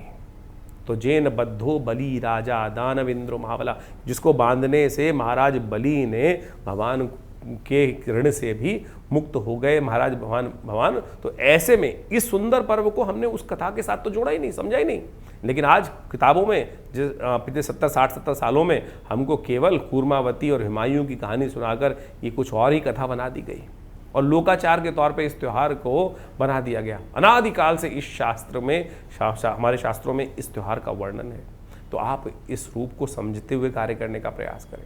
तो जैन बद्धो बलि राजा दानवेंद्र महाबला, जिसको बांधने से महाराज बलि ने भगवान के ऋण से भी मुक्त हो गए महाराज भगवान। तो ऐसे में इस सुंदर पर्व को हमने उस कथा के साथ तो जोड़ा ही नहीं, समझा ही नहीं, लेकिन आज किताबों में जिस पिछले 60-70 सालों में हमको केवल कूर्मावती और हुमायूं की कहानी सुनाकर ये कुछ और ही कथा बना दी गई। और लोकाचार के तौर पे इस त्यौहार को बना दिया गया। अनादिकाल से इस शास्त्र में हमारे शास्त्रों में इस त्यौहार का वर्णन है। तो आप इस रूप को समझते हुए कार्य करने का प्रयास करें।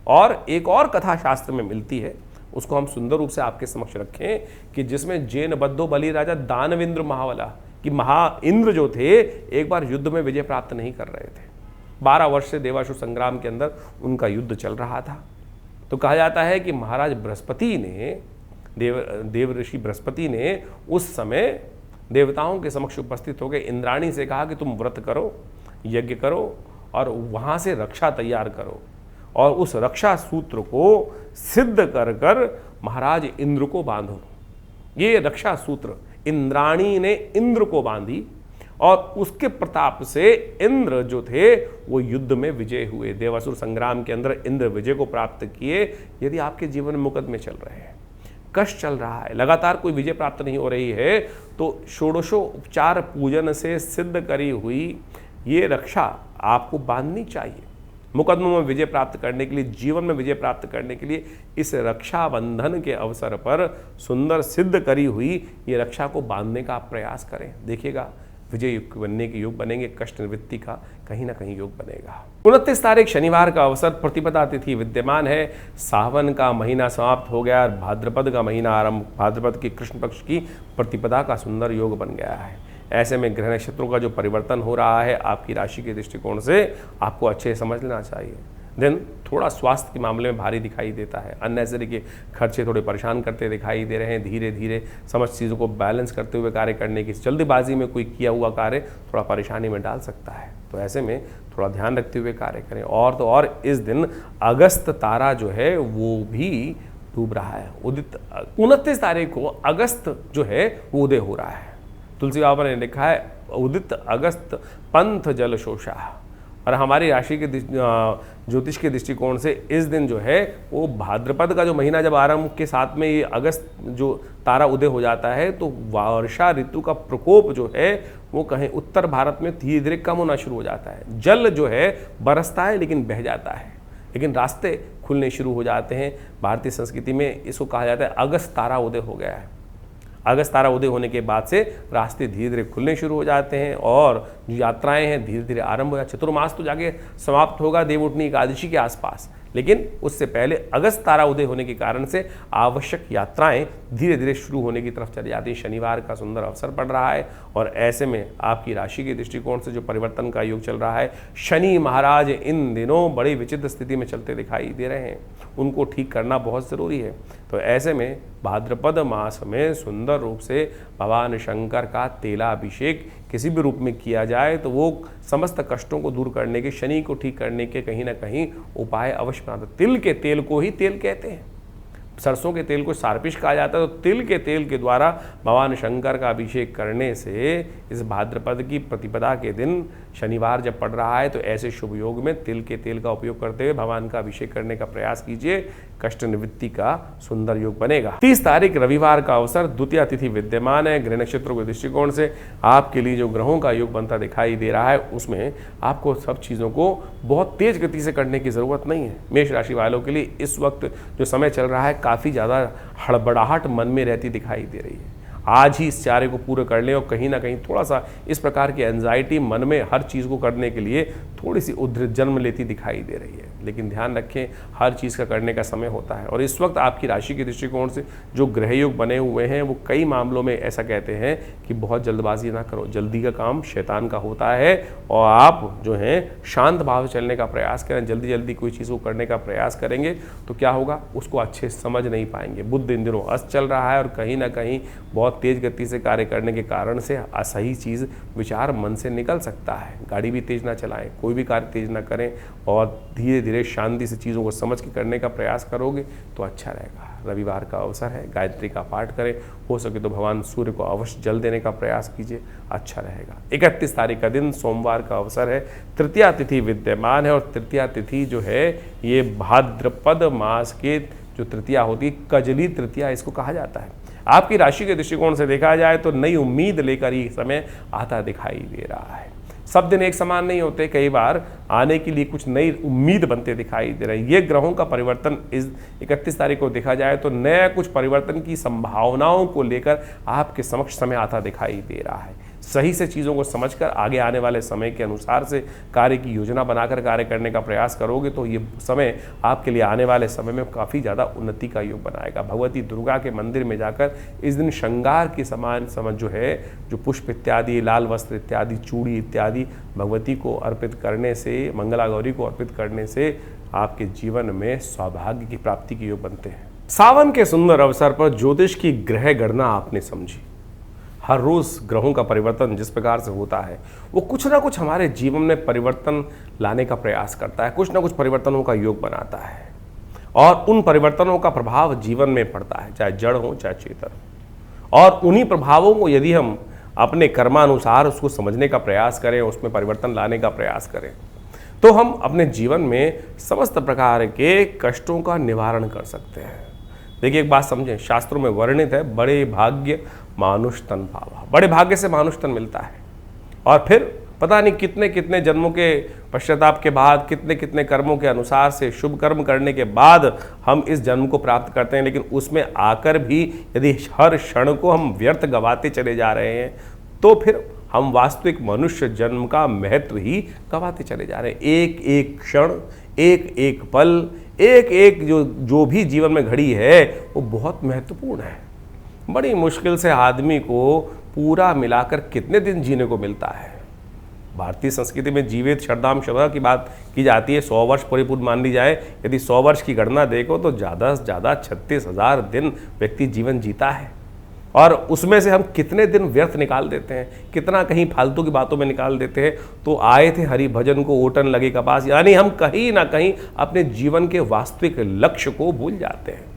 और एक और कथा शास्त्र में मिलती है, उसको हम सुंदर रूप से आपके समक्ष रखें कि जिसमें जैन बद्दो बलि राजा दानवेंद्र महावला कि महा इंद्र जो थे एक बार युद्ध में विजय प्राप्त नहीं कर रहे थे। 12 वर्ष से देवासुर संग्राम के अंदर उनका युद्ध चल रहा था। तो कहा जाता है कि महाराज बृहस्पति ने देव ऋषि बृहस्पति ने उस समय देवताओं के समक्ष उपस्थित होकर इंद्राणी से कहा कि तुम व्रत करो, यज्ञ करो और वहाँ से रक्षा तैयार करो और उस रक्षा सूत्र को सिद्ध कर कर महाराज इंद्र को बांधो। ये रक्षा सूत्र इंद्राणी ने इंद्र को बांधी और उसके प्रताप से इंद्र जो थे वो युद्ध में विजय हुए। देवासुर संग्राम के अंदर इंद्र विजय को प्राप्त किए। यदि आपके जीवन में मुकदमे चल रहे हैं, कष्ट चल रहा है, लगातार कोई विजय प्राप्त नहीं हो रही है, तो षोडशोपचार पूजन से सिद्ध करी हुई ये रक्षा आपको बांधनी चाहिए। मुकदमों में विजय प्राप्त करने के लिए, जीवन में विजय प्राप्त करने के लिए इस रक्षाबंधन के अवसर पर सुंदर सिद्ध करी हुई ये रक्षा को बांधने का आप प्रयास करें। देखिएगा विजय युग बनने के योग बनेंगे, कष्ट निवृत्ति का कहीं ना कहीं योग बनेगा। 29 तारीख शनिवार का अवसर, प्रतिपदा तिथि विद्यमान है। सावन का महीना समाप्त हो गया और भाद्रपद का महीना आरंभ, भाद्रपद की कृष्ण पक्ष की प्रतिपदा का सुंदर योग बन गया है। ऐसे में ग्रह नक्षत्रों का जो परिवर्तन हो रहा है आपकी राशि के दृष्टिकोण से आपको अच्छे समझ लेना चाहिए। दिन थोड़ा स्वास्थ्य के मामले में भारी दिखाई देता है, अननेसेसरी के खर्चे थोड़े परेशान करते दिखाई दे रहे हैं। धीरे धीरे समझ चीज़ों को बैलेंस करते हुए कार्य करने की, जल्दबाजी में कोई किया हुआ कार्य थोड़ा परेशानी में डाल सकता है। तो ऐसे में थोड़ा ध्यान रखते हुए कार्य करें। और तो और इस दिन अगस्त तारा जो है वो भी डूब रहा है। उदित 29 तारीख को अगस्त जो है वो उदय हो रहा है। तुलसी बाबा ने लिखा है उदित अगस्त पंथ जल शोषा। और हमारी राशि के ज्योतिष के दृष्टिकोण से इस दिन जो है वो भाद्रपद का जो महीना जब आरंभ के साथ में ये अगस्त जो तारा उदय हो जाता है तो वर्षा ऋतु का प्रकोप जो है वो कहीं उत्तर भारत में धीरे धीरे कम होना शुरू हो जाता है। जल जो है बरसता है लेकिन बह जाता है, लेकिन रास्ते खुलने शुरू हो जाते हैं। भारतीय संस्कृति में इसको कहा जाता है अगस्त तारा उदय हो गया है। अगस्त तारा उदय होने के बाद से रास्ते धीरे धीरे खुलने शुरू हो जाते हैं और जो यात्राएं हैं धीरे धीरे आरंभ हो जाती। चतुर्मास तो जाके समाप्त होगा देवउठनी एकादशी के आसपास, लेकिन उससे पहले अगस्त तारा उदय होने के कारण से आवश्यक यात्राएं धीरे धीरे शुरू होने की तरफ चली जाती है। शनिवार का सुंदर अवसर पड़ रहा है और ऐसे में आपकी राशि के दृष्टिकोण से जो परिवर्तन का योग चल रहा है, शनि महाराज इन दिनों बड़ी विचित्र स्थिति में चलते दिखाई दे रहे हैं, उनको ठीक करना बहुत ज़रूरी है। तो ऐसे में भाद्रपद मास में सुंदर रूप से भगवान शंकर का तेलाभिषेक किसी भी रूप में किया जाए तो वो समस्त कष्टों को दूर करने के, शनि को ठीक करने के कहीं ना कहीं उपाय अवश्य बनाते। तिल के तेल को ही तेल कहते हैं, सरसों के तेल को सार्पिश कहा जाता है। तो तिल के तेल के द्वारा भगवान शंकर का अभिषेक करने से इस भाद्रपद की प्रतिपदा के दिन शनिवार जब पड़ रहा है तो ऐसे शुभ योग में तिल के तेल का उपयोग करते हुए भगवान का अभिषेक करने का प्रयास कीजिए। कष्ट निवृत्ति का सुंदर योग बनेगा। 30 तारीख रविवार का अवसर, द्वितीय तिथि विद्यमान है। गृह नक्षत्रों के दृष्टिकोण से आपके लिए जो ग्रहों का योग बनता दिखाई दे रहा है उसमें आपको सब चीज़ों को बहुत तेज गति से करने की ज़रूरत नहीं है। मेष राशि वालों के लिए इस वक्त जो समय चल रहा है काफ़ी ज़्यादा हड़बड़ाहट मन में रहती दिखाई दे रही है। आज ही इस कार्य को पूरा कर लें और कहीं ना कहीं थोड़ा सा इस प्रकार की एंजाइटी मन में हर चीज़ को करने के लिए थोड़ी सी उद्धृत जन्म लेती दिखाई दे रही है। लेकिन ध्यान रखें हर चीज़ का करने का समय होता है। और इस वक्त आपकी राशि के दृष्टिकोण से जो ग्रह योग बने हुए हैं वो कई मामलों में ऐसा कहते हैं कि बहुत जल्दबाजी ना करो, जल्दी का काम शैतान का होता है और आप जो हैं शांत भाव से चलने का प्रयास करें। जल्दी जल्दी कोई चीज़ को करने का प्रयास करेंगे तो क्या होगा, उसको अच्छे से समझ नहीं पाएंगे। बुध इन दिनों अस्त चल रहा है और कहीं ना कहीं बहुत तेज गति से कार्य करने के कारण से असही चीज़ विचार मन से निकल सकता है। गाड़ी भी तेज ना चलाएं, कोई भी कार्य तेज ना करें और धीरे धीरे शांति से चीज़ों को समझ के करने का प्रयास करोगे तो अच्छा रहेगा। रविवार का अवसर है, गायत्री का पाठ करें, हो सके तो भगवान सूर्य को अवश्य जल देने का प्रयास कीजिए, अच्छा रहेगा। 31 तारीख का दिन सोमवार का अवसर है, तृतीया तिथि विद्यमान है और तृतीया तिथि जो है ये भाद्रपद मास के जो तृतीया होती है, कजली तृतीया इसको कहा जाता है। आपकी राशि के दृष्टिकोण से देखा जाए तो नई उम्मीद लेकर ये समय आता दिखाई दे रहा है। सब दिन एक समान नहीं होते, कई बार आने के लिए कुछ नई उम्मीद बनते दिखाई दे रही है। ये ग्रहों का परिवर्तन इस 31 तारीख को देखा जाए तो नया कुछ परिवर्तन की संभावनाओं को लेकर आपके समक्ष समय आता दिखाई दे रहा है। सही से चीज़ों को समझकर आगे आने वाले समय के अनुसार से कार्य की योजना बनाकर कार्य करने का प्रयास करोगे तो ये समय आपके लिए आने वाले समय में काफ़ी ज़्यादा उन्नति का योग बनाएगा। भगवती दुर्गा के मंदिर में जाकर इस दिन श्रृंगार की समान समझ जो है, जो पुष्प इत्यादि, लाल वस्त्र इत्यादि, चूड़ी इत्यादि भगवती को अर्पित करने से, मंगला गौरी को अर्पित करने से आपके जीवन में सौभाग्य की प्राप्ति के योग बनते हैं। सावन के सुंदर अवसर पर ज्योतिष की ग्रह गणना आपने समझी। हर रोज ग्रहों का परिवर्तन जिस प्रकार से होता है वो कुछ ना कुछ हमारे जीवन में परिवर्तन लाने का प्रयास करता है, कुछ ना कुछ परिवर्तनों का योग बनाता है और उन परिवर्तनों का प्रभाव जीवन में पड़ता है, चाहे जड़ हो चाहे चेतन। और उन्हीं प्रभावों को यदि हम अपने कर्मानुसार उसको समझने का प्रयास करें, उसमें परिवर्तन लाने का प्रयास करें, तो हम अपने जीवन में समस्त प्रकार के कष्टों का निवारण कर सकते हैं। देखिए, एक बात समझें, शास्त्रों में वर्णित है, बड़े भाग्य मानुष तन पावा। बड़े भाग्य से मानुष तन मिलता है और फिर पता नहीं कितने कितने जन्मों के पश्चाताप के बाद, कितने कितने कर्मों के अनुसार से, शुभ कर्म करने के बाद हम इस जन्म को प्राप्त करते हैं। लेकिन उसमें आकर भी यदि हर क्षण को हम व्यर्थ गवाते चले जा रहे हैं तो फिर हम वास्तविक मनुष्य जन्म का महत्व ही गवाते चले जा रहे हैं। एक एक क्षण, एक एक पल, एक एक जो भी जीवन में घड़ी है वो बहुत महत्वपूर्ण है। बड़ी मुश्किल से आदमी को पूरा मिलाकर कितने दिन जीने को मिलता है। भारतीय संस्कृति में जीवित शरदाम शरदा की बात की जाती है, 100 वर्ष परिपूर्ण मान ली जाए। यदि 100 वर्ष की गणना देखो तो ज़्यादा से ज़्यादा 36,000 दिन व्यक्ति जीवन जीता है और उसमें से हम कितने दिन व्यर्थ निकाल देते हैं, कितना कहीं फालतू की बातों में निकाल देते हैं। तो आए थे हरि भजन को ओटन लगे कपास, यानी हम कहीं ना कहीं अपने जीवन के वास्तविक लक्ष्य को भूल जाते हैं।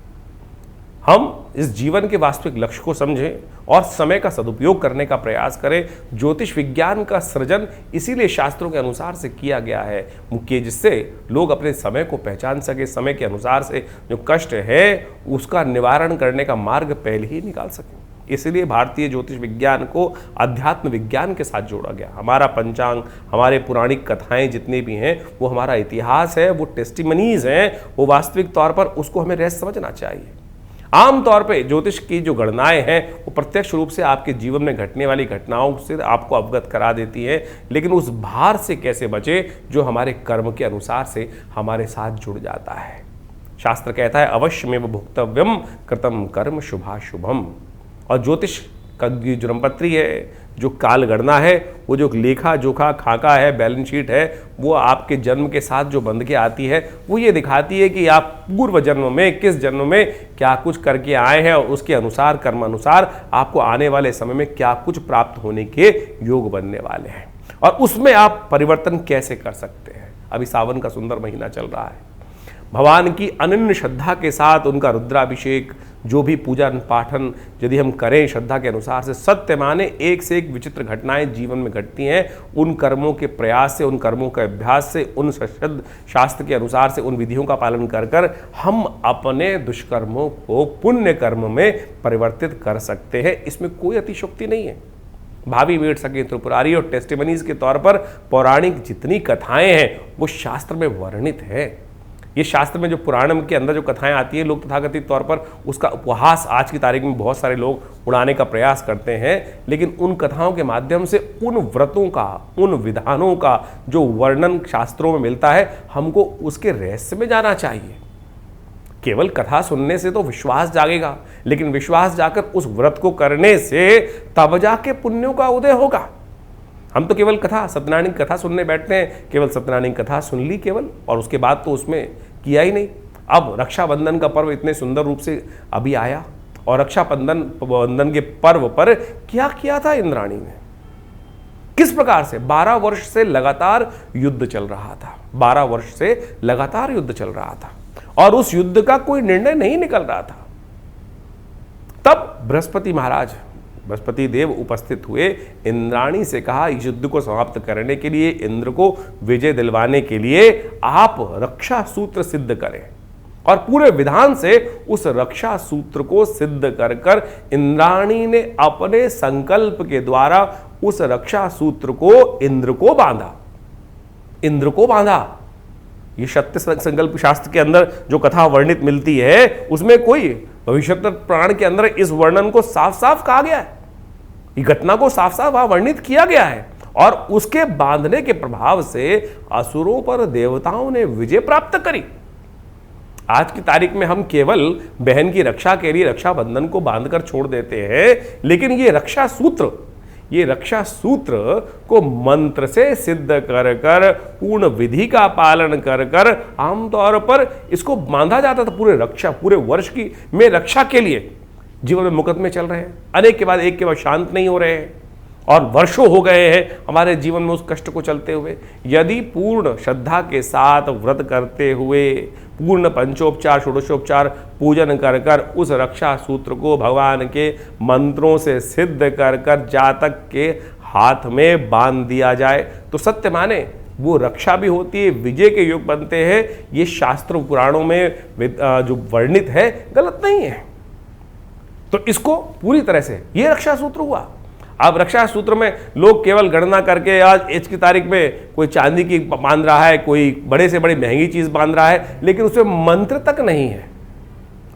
हम इस जीवन के वास्तविक लक्ष्य को समझें और समय का सदुपयोग करने का प्रयास करें। ज्योतिष विज्ञान का सृजन इसीलिए शास्त्रों के अनुसार से किया गया है मुख्य, जिससे लोग अपने समय को पहचान सके, समय के अनुसार से जो कष्ट है उसका निवारण करने का मार्ग पहले ही निकाल सकें। इसलिए भारतीय ज्योतिष विज्ञान को अध्यात्म विज्ञान के साथ जोड़ा गया। हमारा पंचांग, हमारे पुराणिक कथाएं जितनी भी हैं वो हमारा इतिहास है, वो टेस्टिमनीज हैं, वो वास्तविक तौर पर उसको हमें रहस्य समझना चाहिए। आमतौर पे ज्योतिष की जो गणनाएं हैं वो प्रत्यक्ष रूप से आपके जीवन में घटने वाली घटनाओं से आपको अवगत करा देती है, लेकिन उस भार से कैसे बचे जो हमारे कर्म के अनुसार से हमारे साथ जुड़ जाता है। शास्त्र कहता है अवश्यमेव भुक्तव्यम कृतम कर्म शुभाशुभम। और ज्योतिष का जो जन्मपत्री है, जो काल गणना है, वो जो लेखा जोखा खाका है, बैलेंस शीट है, वो आपके जन्म के साथ जो बंध के आती है वो ये दिखाती है कि आप पूर्व जन्म में, किस जन्म में क्या कुछ करके आए हैं और उसके अनुसार, कर्मानुसार आपको आने वाले समय में क्या कुछ प्राप्त होने के योग बनने वाले हैं और उसमें आप परिवर्तन कैसे कर सकते हैं। अभी सावन का सुंदर महीना चल रहा है, भगवान की अनन्य श्रद्धा के साथ उनका रुद्राभिषेक, जो भी पूजन पाठन यदि हम करें श्रद्धा के अनुसार से, सत्य माने एक से एक विचित्र घटनाएं जीवन में घटती हैं। उन कर्मों के प्रयास से, उन कर्मों के अभ्यास से, उन सशुद्ध शास्त्र के अनुसार से, उन विधियों का पालन कर कर हम अपने दुष्कर्मों को पुण्य कर्म में परिवर्तित कर सकते हैं। इसमें कोई अतिशयोक्ति नहीं है। भावी वेद सके त्रिपुरारी और टेस्टिमनीज के तौर पर पौराणिक जितनी कथाएं हैं वो शास्त्र में वर्णित है। ये शास्त्र में जो पुराण के अंदर जो कथाएं आती है, लोग तथाकथित तौर पर उसका उपहास आज की तारीख में बहुत सारे लोग उड़ाने का प्रयास करते हैं, लेकिन उन कथाओं के माध्यम से उन व्रतों का, उन विधानों का जो वर्णन शास्त्रों में मिलता है, हमको उसके रहस्य में जाना चाहिए। केवल कथा सुनने से तो विश्वास जागेगा, लेकिन विश्वास जाकर उस व्रत को करने से तब जाके पुण्यों का उदय होगा। हम तो केवल कथा, सत्यनारायण की कथा सुनने बैठते हैं, केवल सत्यनारायण की कथा सुन ली केवल, और उसके बाद तो उसमें किया ही नहीं। अब रक्षाबंधन का पर्व इतने सुंदर रूप से अभी आया और रक्षाबंधन के पर्व पर क्या किया था इंद्राणी ने, किस प्रकार से 12 वर्ष से लगातार युद्ध चल रहा था, 12 वर्ष से लगातार युद्ध चल रहा था और उस युद्ध का कोई निर्णय नहीं निकल रहा था। तब बृहस्पति देव उपस्थित हुए, इंद्राणी से कहा इस युद्ध को समाप्त करने के लिए, इंद्र को विजय दिलवाने के लिए आप रक्षा सूत्र सिद्ध करें। और पूरे विधान से उस रक्षा सूत्र को सिद्ध कर कर इंद्राणी ने अपने संकल्प के द्वारा उस रक्षा सूत्र को इंद्र को बांधा। इंद्र को बांधा। ये सत्य संकल्प शास्त्र के अंदर जो कथा वर्णित मिलती है उसमें कोई भविष्योत्तर पुराण के अंदर इस वर्णन को साफ साफ कहा गया है, ये घटना को साफ साफ वहां वर्णित किया गया है। और उसके बांधने के प्रभाव से असुरों पर देवताओं ने विजय प्राप्त करी। आज की तारीख में हम केवल बहन की रक्षा के लिए रक्षाबंधन को बांधकर छोड़ देते हैं, लेकिन ये रक्षा सूत्र को मंत्र से सिद्ध कर कर, पूर्ण विधि का पालन कर कर आमतौर पर इसको बांधा जाता था पूरे वर्ष की में रक्षा के लिए। जीवन में मुकदमे चल रहे हैं, अनेक के बाद एक के बाद शांत नहीं हो रहे हैं और वर्षों हो गए हैं हमारे जीवन में उस कष्ट को चलते हुए। यदि पूर्ण श्रद्धा के साथ व्रत करते हुए, पूर्ण पंचोपचार षोडशोपचार पूजन कर कर उस रक्षा सूत्र को भगवान के मंत्रों से सिद्ध कर कर जातक के हाथ में बांध दिया जाए तो सत्य माने वो रक्षा भी होती है, विजय के योग बनते हैं। ये शास्त्रों पुराणों में जो वर्णित है गलत नहीं है। तो इसको पूरी तरह से ये रक्षा सूत्र हुआ। अब रक्षा सूत्र में लोग केवल गणना करके आज की तारीख में कोई चांदी की बांध रहा है, कोई बड़े से बड़ी महंगी चीज बांध रहा है, लेकिन उसमें मंत्र तक नहीं है।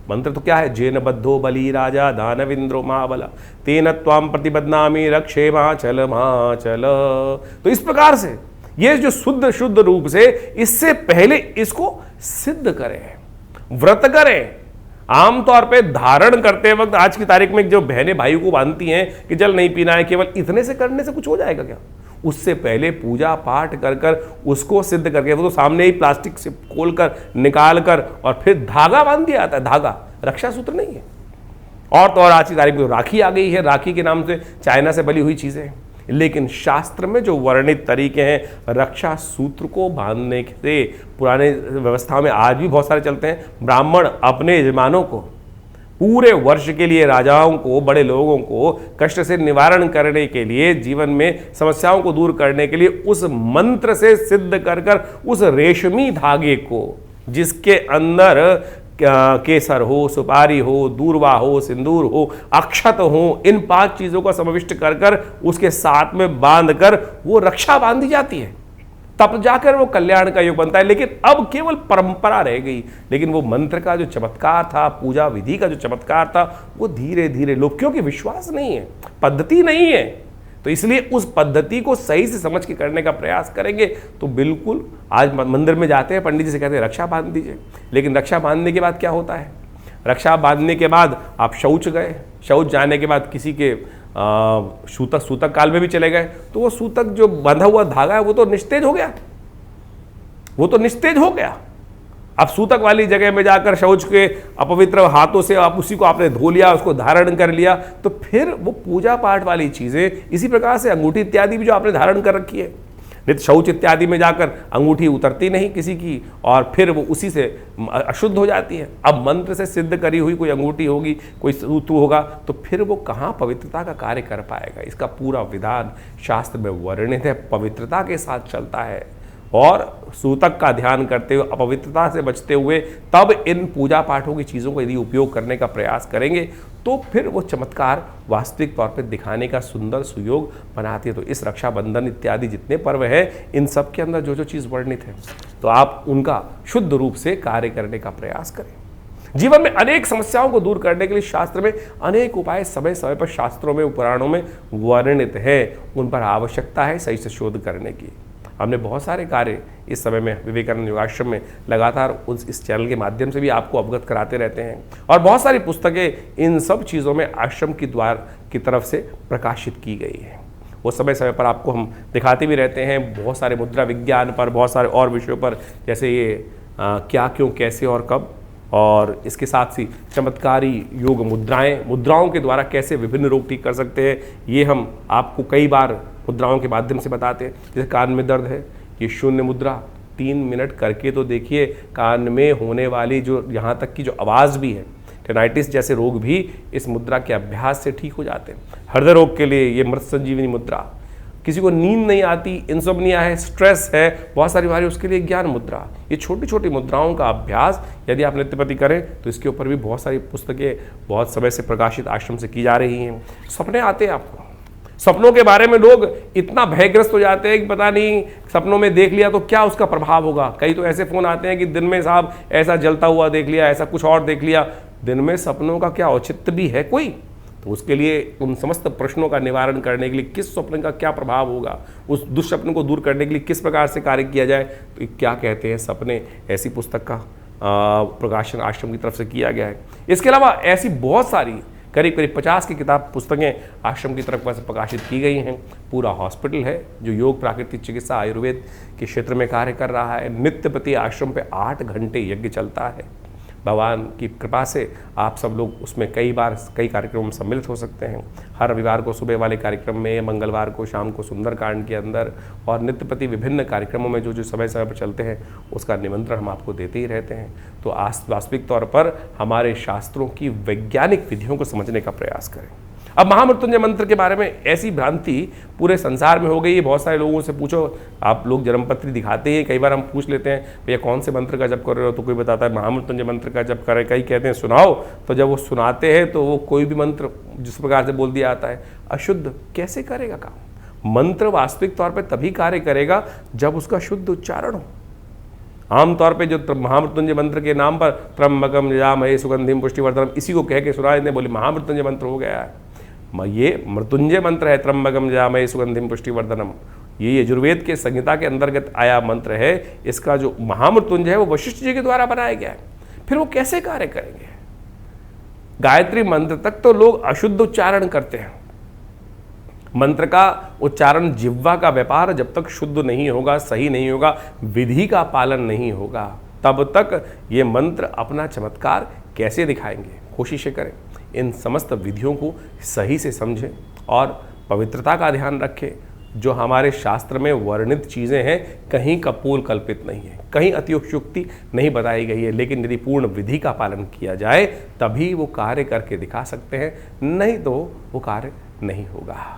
मंत्र तो क्या है? जेन बद्धो बली राजा दानविंद्रो महाबला तेन त्वाम प्रतिबद्धनामि रक्षे माचल माचल। तो इस प्रकार से ये जो शुद्ध रूप से इससे पहले इसको सिद्ध करें, व्रत करें। आमतौर पे धारण करते वक्त आज की तारीख में जो बहनें भाइयों को बांधती हैं कि जल नहीं पीना है, केवल इतने से करने से कुछ हो जाएगा क्या? उससे पहले पूजा पाठ कर कर उसको सिद्ध करके, वो तो सामने ही प्लास्टिक से खोल कर निकाल कर और फिर धागा बांध दिया जाता है। धागा रक्षा सूत्र नहीं है। और तो और आज की तारीख में राखी आ गई है, राखी के नाम से चाइना से बनी हुई चीजें। लेकिन शास्त्र में जो वर्णित तरीके हैं रक्षा सूत्र को बांधने से, पुराने व्यवस्था में आज भी बहुत सारे चलते हैं। ब्राह्मण अपने यजमानों को पूरे वर्ष के लिए, राजाओं को, बड़े लोगों को कष्ट से निवारण करने के लिए, जीवन में समस्याओं को दूर करने के लिए उस मंत्र से सिद्ध कर कर उस रेशमी धागे को, जिसके अंदर केसर हो, सुपारी हो, दूर्वा हो, सिंदूर हो, अक्षत हो, इन 5 चीजों का समाविष्ट कर कर उसके साथ में बांध कर वो रक्षा बांधी जाती है, तब जाकर वो कल्याण का योग बनता है। लेकिन अब केवल परंपरा रह गई, लेकिन वो मंत्र का जो चमत्कार था, पूजा विधि का जो चमत्कार था, वो धीरे धीरे लोग, क्योंकि विश्वास नहीं है, पद्धति नहीं है, तो इसलिए उस पद्धति को सही से समझ के करने का प्रयास करेंगे तो बिल्कुल। आज मंदिर में जाते हैं, पंडित जी से कहते हैं रक्षा बांध दीजिए, लेकिन रक्षा बांधने के बाद क्या होता है? रक्षा बांधने के बाद आप शौच गए, शौच जाने के बाद किसी के सूतक काल में भी चले गए, तो वो सूतक जो बंधा हुआ धागा है वो तो निस्तेज हो गया, वो तो निस्तेज हो गया। अब सूतक वाली जगह में जाकर शौच के अपवित्र हाथों से आप उसी को आपने धो लिया, उसको धारण कर लिया, तो फिर वो पूजा पाठ वाली चीजें, इसी प्रकार से अंगूठी इत्यादि भी जो आपने धारण कर रखी है, नहीं तो शौच इत्यादि में जाकर अंगूठी उतरती नहीं किसी की, और फिर वो उसी से अशुद्ध हो जाती है। अब मंत्र से सिद्ध करी हुई कोई अंगूठी होगी, कोई सूत्र होगा, तो फिर वो कहाँ पवित्रता का कार्य कर पाएगा? इसका पूरा विधान शास्त्र में वर्णित है, पवित्रता के साथ चलता है और सूतक का ध्यान करते हुए, अपवित्रता से बचते हुए तब इन पूजा पाठों की चीज़ों को यदि उपयोग करने का प्रयास करेंगे तो फिर वो चमत्कार वास्तविक तौर पर दिखाने का सुंदर सुयोग बनाती है। तो इस रक्षाबंधन इत्यादि जितने पर्व हैं, इन सब के अंदर जो जो चीज़ वर्णित है, तो आप उनका शुद्ध रूप से कार्य करने का प्रयास करें। जीवन में अनेक समस्याओं को दूर करने के लिए शास्त्र में अनेक उपाय समय समय पर शास्त्रों में, पुराणों में वर्णित है। उन पर आवश्यकता है सही से शोध करने की। हमने बहुत सारे कार्य इस समय में विवेकानंद योगाश्रम में लगातार इस चैनल के माध्यम से भी आपको अवगत कराते रहते हैं, और बहुत सारी पुस्तकें इन सब चीज़ों में आश्रम की द्वार की तरफ से प्रकाशित की गई है। वो समय समय पर आपको हम दिखाते भी रहते हैं, बहुत सारे मुद्रा विज्ञान पर, बहुत सारे और विषयों पर, जैसे ये क्या, क्यों, कैसे और कब, और इसके साथ ही चमत्कारी योग मुद्राओं के द्वारा कैसे विभिन्न रोग ठीक कर सकते हैं, ये हम आपको कई बार मुद्राओं के माध्यम से बताते हैं। जैसे कान में दर्द है, ये शून्य मुद्रा 3 मिनट करके तो देखिए, कान में होने वाली जो यहाँ तक की जो आवाज़ भी है, टेनाइटिस जैसे रोग भी इस मुद्रा के अभ्यास से ठीक हो जाते हैं। हृदय रोग के लिए ये मृत संजीवनी मुद्रा, किसी को नींद नहीं आती, इंसोम्निया है, स्ट्रेस है, बहुत सारी बीमारी, उसके लिए ज्ञान मुद्रा। ये छोटी छोटी मुद्राओं का अभ्यास यदि आप नित्यपति करें तो इसके ऊपर भी बहुत सारी पुस्तकें बहुत समय से प्रकाशित आश्रम से की जा रही हैं। सपने आते हैं आपको, सपनों के बारे में लोग इतना भयग्रस्त हो जाते हैं कि पता नहीं सपनों में देख लिया तो क्या उसका प्रभाव होगा। कई तो ऐसे फोन आते हैं कि दिन में साहब ऐसा जलता हुआ देख लिया, ऐसा कुछ और देख लिया। दिन में सपनों का क्या औचित्य भी है कोई? तो उसके लिए उन समस्त प्रश्नों का निवारण करने के लिए किस स्वप्न का क्या प्रभाव होगा, उस दुष्स्वप्न को दूर करने के लिए किस प्रकार से कार्य किया जाए, तो क्या कहते हैं सपने, ऐसी पुस्तक का प्रकाशन आश्रम की तरफ से किया गया है। इसके अलावा ऐसी बहुत सारी करीब करीब 50 की किताब पुस्तकें आश्रम की तरफ से प्रकाशित की गई हैं। पूरा हॉस्पिटल है जो योग प्राकृतिक चिकित्सा आयुर्वेद के क्षेत्र में कार्य कर रहा है। नित्य प्रति आश्रम पे 8 घंटे यज्ञ चलता है। भगवान की कृपा से आप सब लोग उसमें कई कार्यक्रमों में सम्मिलित हो सकते हैं। हर रविवार को सुबह वाले कार्यक्रम में, मंगलवार को शाम को सुंदरकांड के अंदर, और नित्य प्रति विभिन्न कार्यक्रमों में जो समय समय पर चलते हैं उसका निमंत्रण हम आपको देते ही रहते हैं। तो वास्तविक तौर पर हमारे शास्त्रों की वैज्ञानिक विधियों को समझने का प्रयास करें। अब महामृत्युंजय मंत्र के बारे में ऐसी भ्रांति पूरे संसार में हो गई है। बहुत सारे लोगों से पूछो, आप लोग जन्मपत्री दिखाते हैं, कई बार हम पूछ लेते हैं भैया कौन से मंत्र का जप कर रहे हो, तो कोई बताता है महामृत्युंजय मंत्र का जप करें, कई कहते हैं सुनाओ। तो जब वो सुनाते हैं तो वो कोई भी मंत्र जिस प्रकार से बोल दिया जाता है अशुद्ध कैसे करेगा काम। मंत्र वास्तविक तौर पर तभी कार्य करेगा जब उसका शुद्ध उच्चारण हो। आमतौर पे जो महामृत्युंजय मंत्र के नाम पर त्र्यंबकम यजामहे सुगंधिम पुष्टिवर्धनम, इसी को कह के सुना देते, बोले महामृत्युंजय मंत्र हो गया है। ये मृत्युंजय मंत्र है, त्र्यंबकम यजामहे सुगंधिम पुष्टिवर्धनम। ये यजुर्वेद के संहिता के अंतर्गत आया मंत्र है। इसका जो महामृत्युंजय है वो वशिष्ठ जी के द्वारा बनाया गया है। फिर वो कैसे कार्य करेंगे? गायत्री मंत्र तक तो लोग अशुद्ध उच्चारण करते हैं। मंत्र का उच्चारण, जिह्वा का व्यापार जब तक शुद्ध नहीं होगा, सही नहीं होगा, विधि का पालन नहीं होगा, तब तक ये मंत्र अपना चमत्कार कैसे दिखाएंगे। कोशिशें करें इन समस्त विधियों को सही से समझें और पवित्रता का ध्यान रखें। जो हमारे शास्त्र में वर्णित चीज़ें हैं कहीं कपोल कल्पित नहीं है, कहीं अतिशयोक्ति नहीं बताई गई है, लेकिन यदि पूर्ण विधि का पालन किया जाए तभी वो कार्य करके दिखा सकते हैं, नहीं तो वो कार्य नहीं होगा।